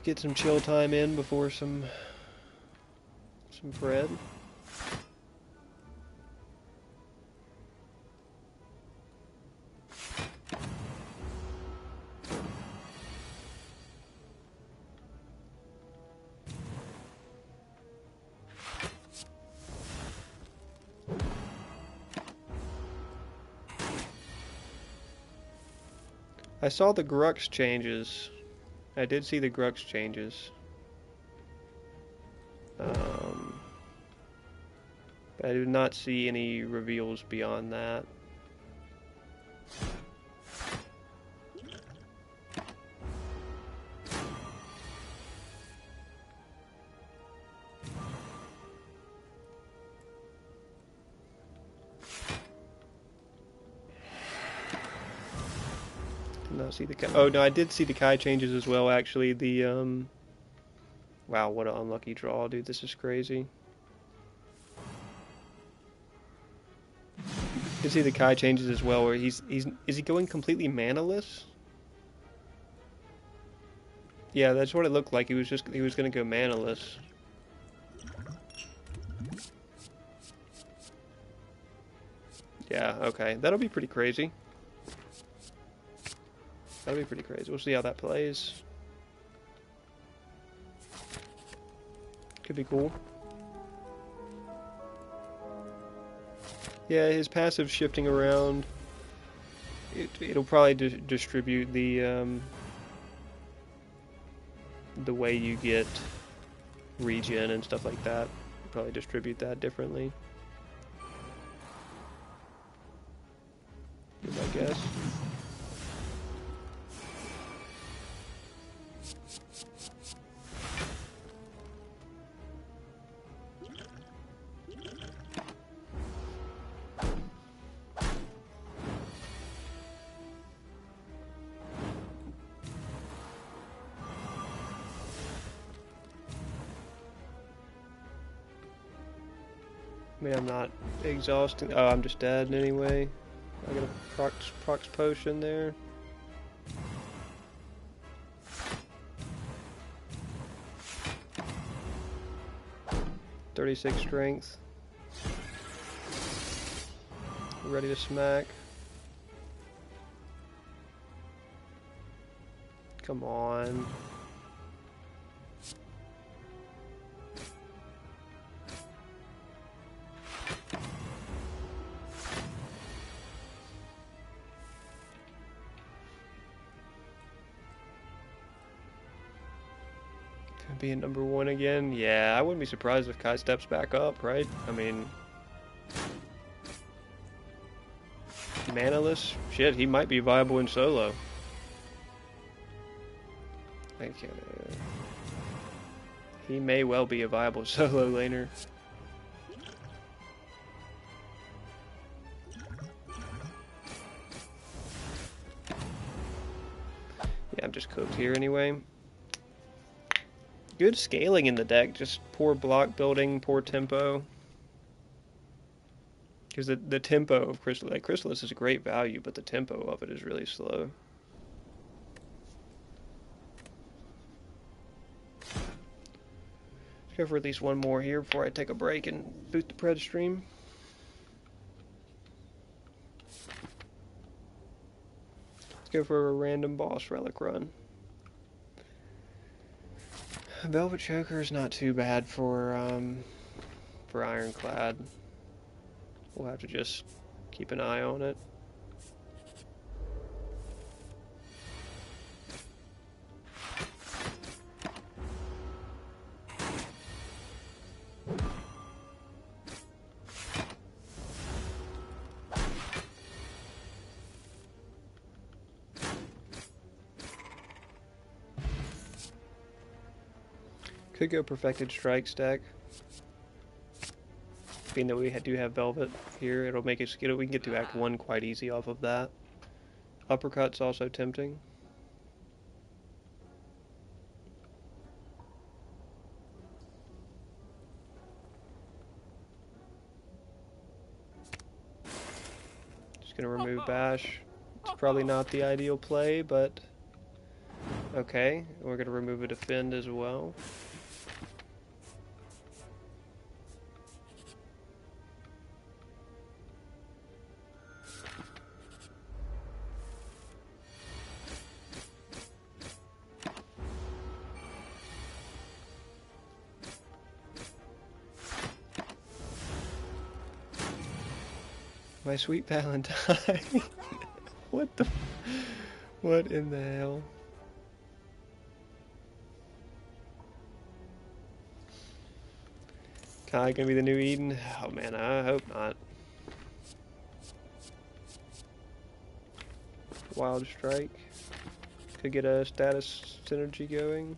Get some chill time in before some Fred. I saw the Grux changes. I did see the Grux changes. But I did not see any reveals beyond that. Not see the Kai. Oh no, I did see the Kai changes as well. Actually, the wow, what an unlucky draw, dude. This is crazy. Did see the Kai changes as well, where is he going completely manaless? Yeah, that's what it looked like. He was gonna go manaless. Yeah, okay, that'll be pretty crazy. That'll be pretty crazy. We'll see how that plays. Could be cool. Yeah, his passive shifting around. It'll probably distribute the way you get regen and stuff like that. Probably distribute that differently. I guess. I mean, I'm not exhausting. Oh, I'm just dead anyway. I got a prox potion there. .36 strength. Ready to smack. Come on. Being number 1 again? Yeah, I wouldn't be surprised if Kai steps back up, right? I mean, Manaless? Shit, he might be viable in solo. Okay. He may well be a viable solo laner. Yeah, I'm just cooked here anyway. Good scaling in the deck, just poor block building, poor tempo. Because the tempo of Chrysalis is a great value, but the tempo of it is really slow. Let's go for at least one more here before I take a break and boot the Pred stream. Let's go for a random boss relic run. Velvet Choker is not too bad for Ironclad. We'll have to just keep an eye on it. Could go Perfected Strike stack. Being that we do have Velvet here, it'll make it, we can get to Act 1 quite easy off of that. Uppercut's also tempting. Just gonna remove Bash. It's probably not the ideal play, but okay. We're gonna remove a Defend as well. My sweet Valentine. What in the hell? Kai gonna be the new Eden? Oh man, I hope not. Wild Strike. Could get a status synergy going.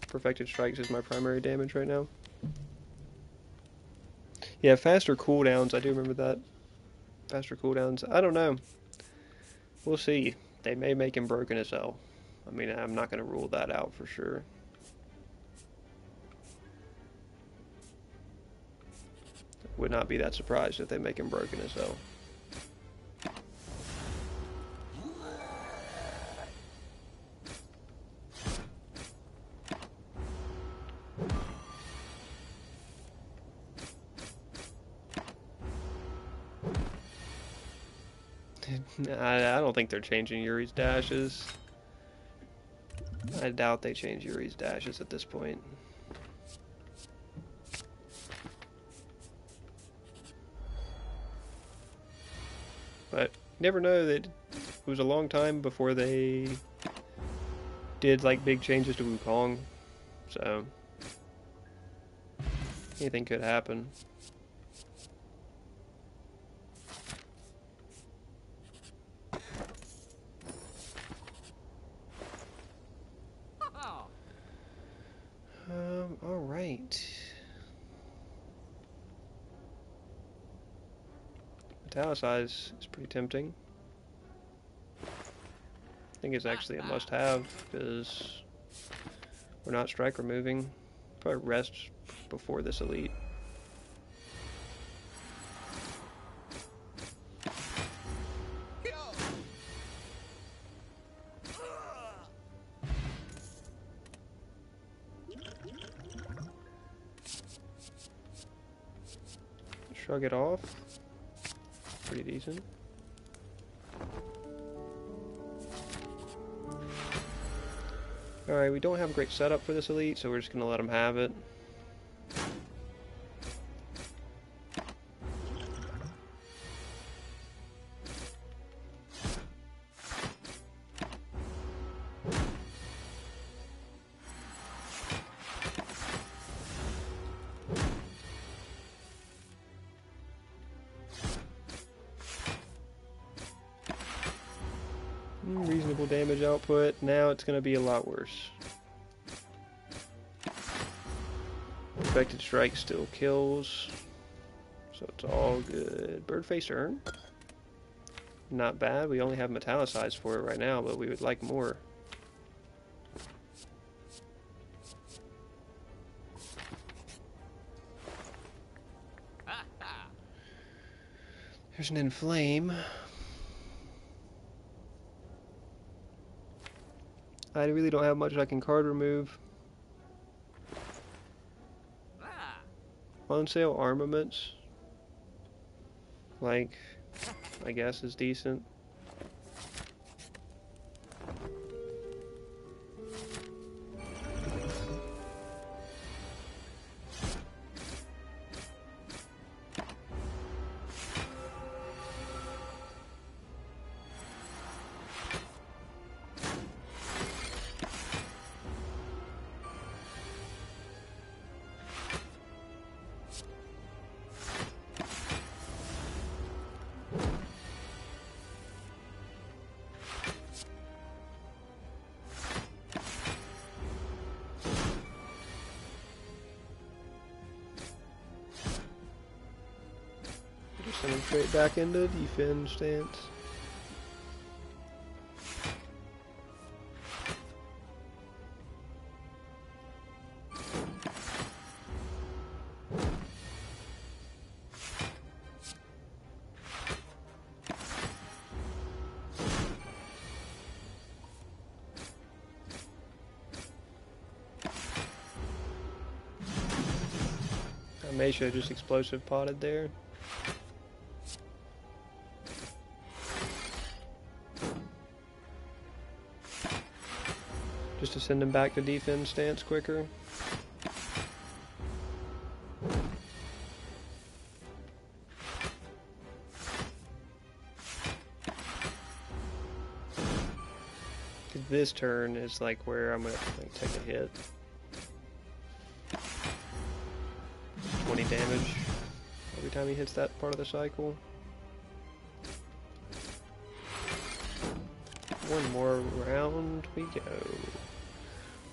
Perfected Strikes is my primary damage right now. Yeah, faster cooldowns, I do remember that. Faster cooldowns, I don't know. We'll see. They may make him broken as hell. I mean, I'm not going to rule that out for sure. Would not be that surprised if they make him broken as hell. I don't think they're changing Yuri's dashes. I doubt they change Yuri's dashes at this point. But you never know, that it was a long time before they did like big changes to Wukong, so anything could happen. Alright. Italicize is pretty tempting. I think it's actually a must-have, because we're not strike removing. Probably rest before this elite. Shrug it off. Pretty decent. Alright, we don't have a great setup for this elite, so we're just going to let them have it. Reasonable damage output. Now it's going to be a lot worse. Perfected Strike still kills. So it's all good. Birdface Urn? Not bad. We only have Metallicized for it right now, but we would like more. There's an Inflame. I really don't have much I can card remove. On sale armaments. Like, I guess is decent. Send him straight back into defend stance. I may should have just explosive potted there. Just to send him back to defense stance quicker. Because this turn is like where I'm gonna like, take a hit. 20 damage every time he hits that part of the cycle. One more round we go.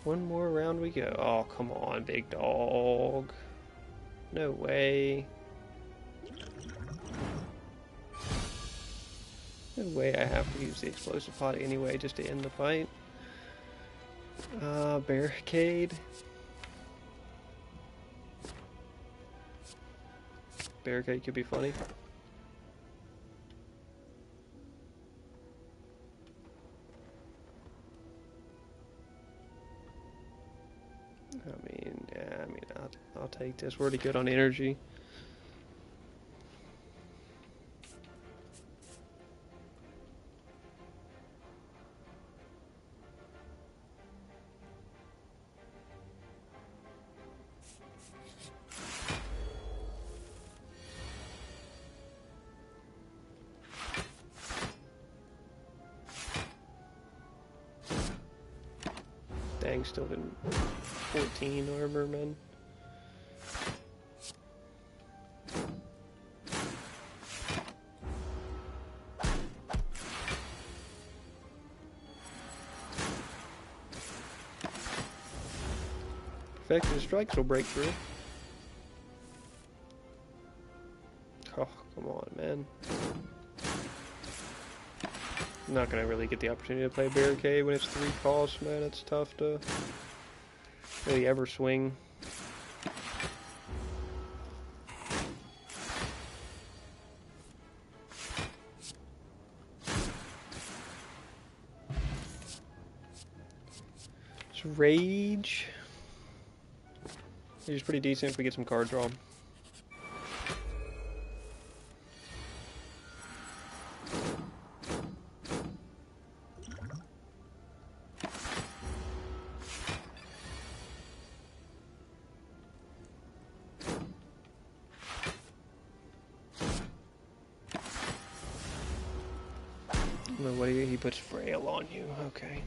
One more round we go. Oh, come on, big dog. No way. No way I have to use the explosive pot anyway just to end the fight. Barricade. Barricade could be funny. I'll take this. We're already good on energy. Dang, still been 14 armor, man. Perfected strikes will break through. Oh, come on, man. I'm not gonna really get the opportunity to play Barricade when it's 3 costs, man. It's tough to really ever swing. It's Rage. He's pretty decent if we get some card draw. What do you, he puts Frail on you, okay.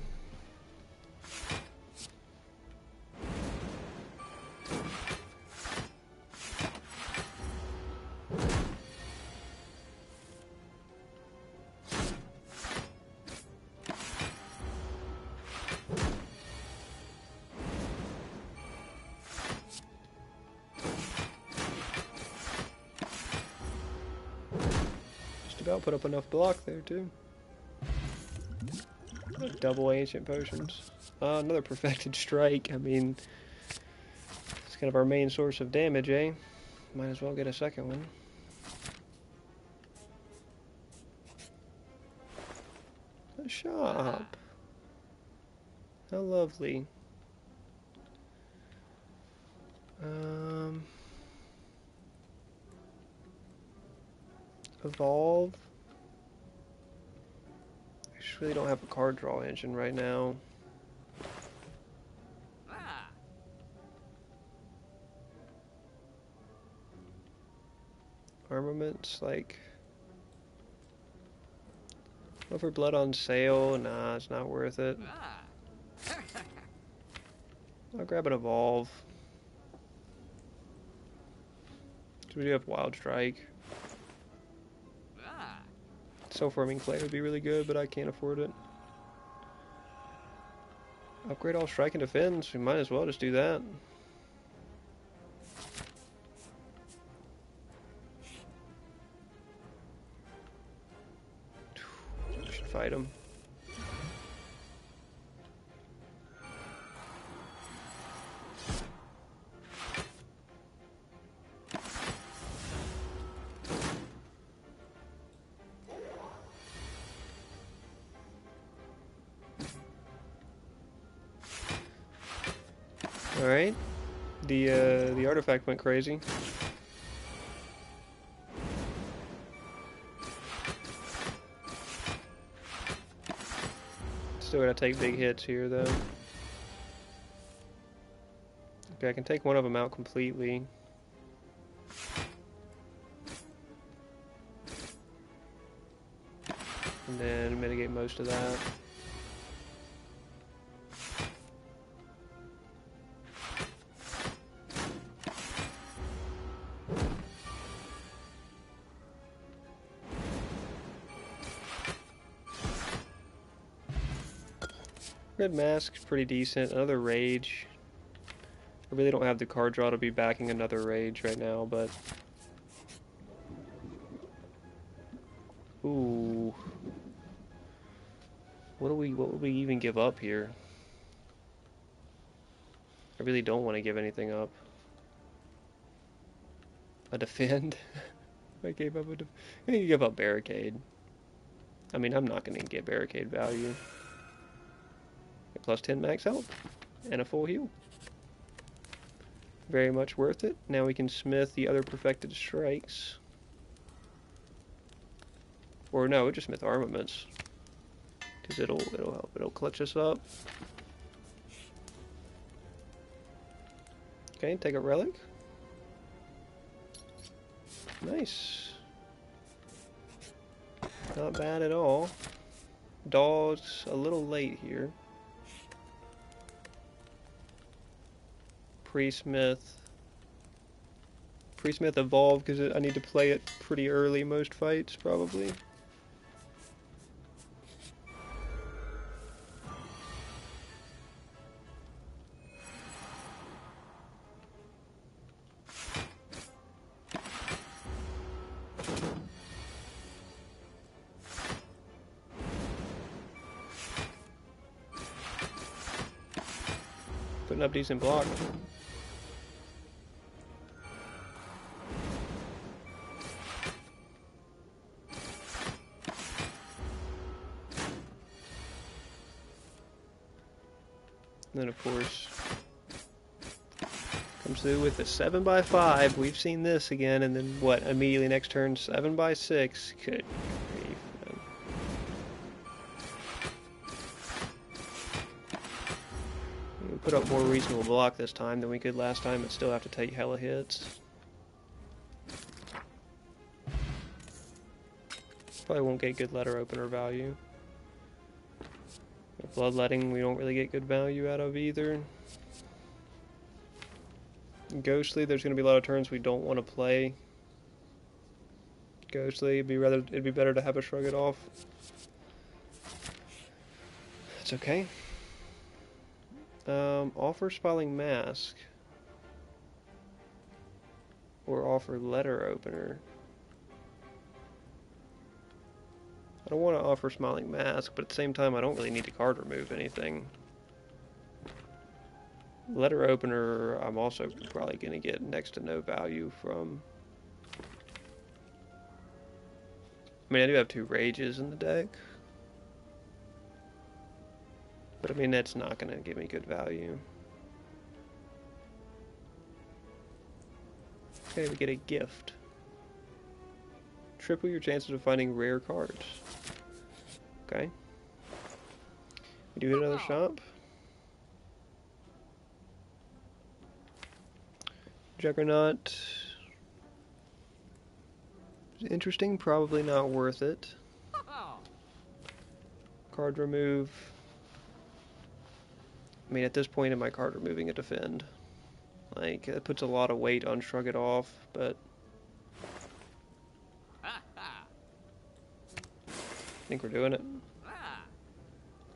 about put up enough block there too. Double ancient potions. Another perfected strike. I mean, it's kind of our main source of damage, eh? Might as well get a second one. A shop. How lovely. Evolve. I just really don't have a card draw engine right now. Armaments, like... Over blood on sale? Nah, it's not worth it. I'll grab an evolve. So we do have Wild Strike. Self-forming clay would be really good, but I can't afford it. Upgrade all strike and defense. We might as well just do that. We should fight him. Alright. The artifact went crazy. Still gotta take big hits here though. Okay, I can take one of them out completely. And then mitigate most of that. Red Mask's pretty decent. Another Rage. I really don't have the card draw to be backing another Rage right now, but... Ooh. What would we even give up here? I really don't want to give anything up. A defend? I gave up I need to give up barricade. I mean, I'm not going to get barricade value. Plus 10 max health and a full heal. Very much worth it. Now we can smith the other perfected strikes. Or no, just smith armaments. Because it'll help. It'll clutch us up. Okay, take a relic. Nice. Not bad at all. Daw's a little late here. Pre-smith evolve because I need to play it pretty early most fights probably. Putting up decent block. And then of course comes through with a 7x5. We've seen this again, and then what? Immediately next turn 7x6. Good grief, man. We put up more reasonable block this time than we could last time, but still have to take hella hits. Probably won't get good letter opener value. Bloodletting, we don't really get good value out of either. Ghostly, there's going to be a lot of turns we don't want to play. Ghostly, it'd be better to have a shrug it off. It's okay. Offer Spilling Mask. Or offer Letter Opener. I don't want to offer Smiling Mask, but at the same time, I don't really need to card remove anything. Letter Opener, I'm also probably going to get next to no value from. I mean, I do have 2 Rages in the deck. But I mean, that's not going to give me good value. Okay, we get a gift. Triple your chances of finding rare cards. Okay. We do hit another shop. Juggernaut. Interesting, probably not worth it. Card remove. I mean, at this point in my card removing a defend. Like, it puts a lot of weight on Shrug It Off, but I think we're doing it.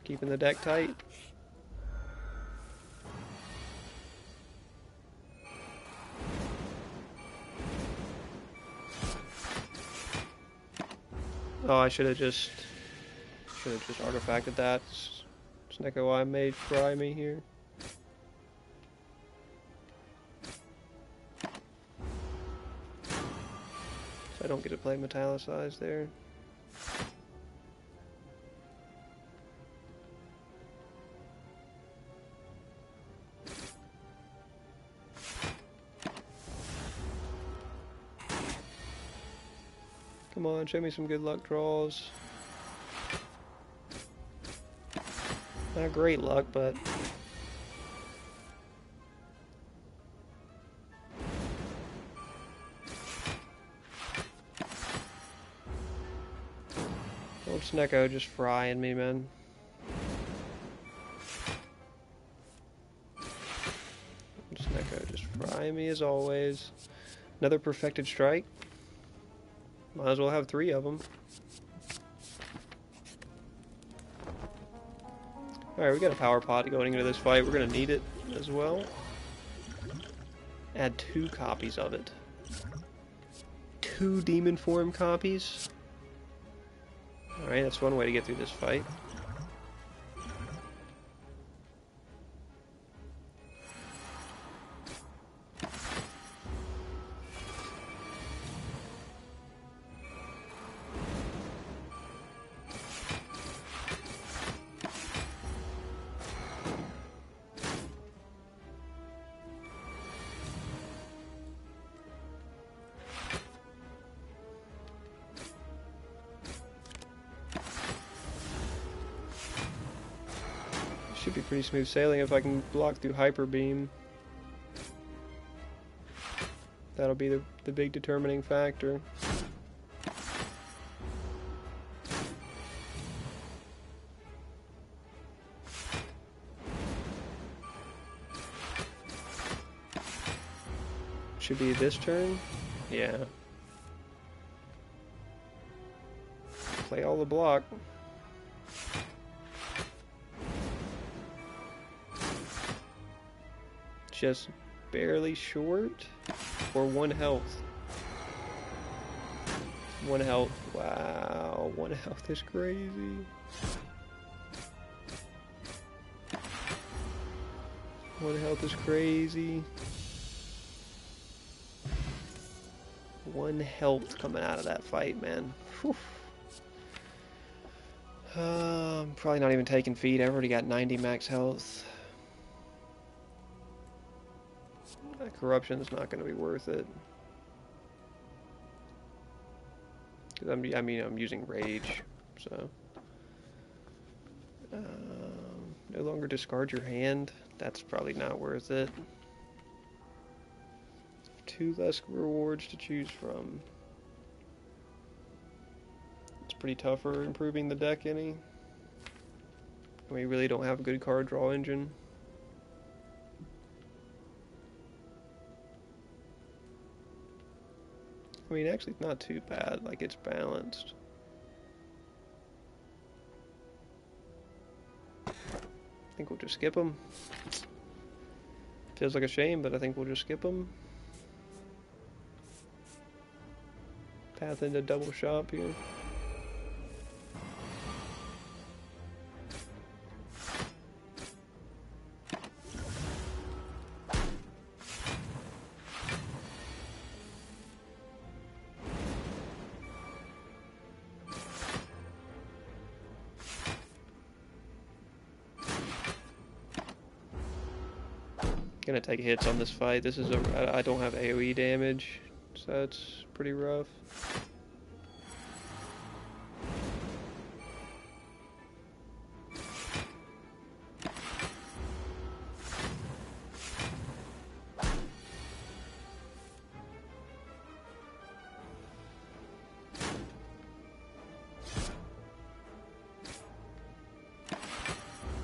Keeping the deck tight. Oh, I should have just artifacted that. Snecko I made fry me here. So I don't get to play Metallicized there. Come on, show me some good luck draws. Not great luck, but old Snecko just frying me, man. Old Snecko just frying me as always. Another perfected strike. Might as well have 3 of them. Alright, we got a power pot going into this fight. We're going to need it as well. Add 2 copies of it. 2 demon form copies. Alright, that's one way to get through this fight. Should be pretty smooth sailing if I can block through Hyper Beam. That'll be the big determining factor. Should be this turn? Yeah. Play all the block. Just barely short, or 1 health. 1 health. Wow, 1 health is crazy. One health is crazy. 1 health coming out of that fight, man. Whew. I'm probably not even taking feed. I've already got 90 max health. That corruption's not going to be worth it. Because I'm using rage, so. No longer discard your hand. That's probably not worth it. 2 less rewards to choose from. It's pretty tough for improving the deck any. We really don't have a good card draw engine. I mean, actually, it's not too bad. Like, it's balanced. I think we'll just skip them. Feels like a shame, but I think we'll just skip them. Path into double shop here. gonna take hits on this fight. This is I don't have AoE damage, so that's pretty rough.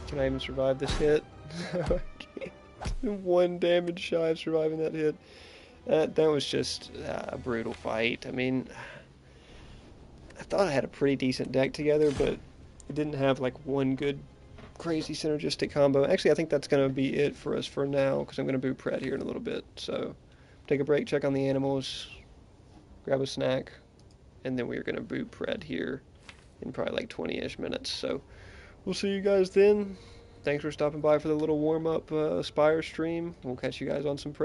Can I even survive this hit? I can't. 1 damage shy of surviving that hit. That was just a brutal fight. I mean, I thought I had a pretty decent deck together, but it didn't have like one good crazy synergistic combo. Actually, I think that's going to be it for us for now, because I'm going to boot Pred here in a little bit. So, take a break, check on the animals, grab a snack, and then we're going to boot Pred here in probably like 20-ish minutes. So, we'll see you guys then. Thanks for stopping by for the little warm-up Spire stream. We'll catch you guys on some Pred.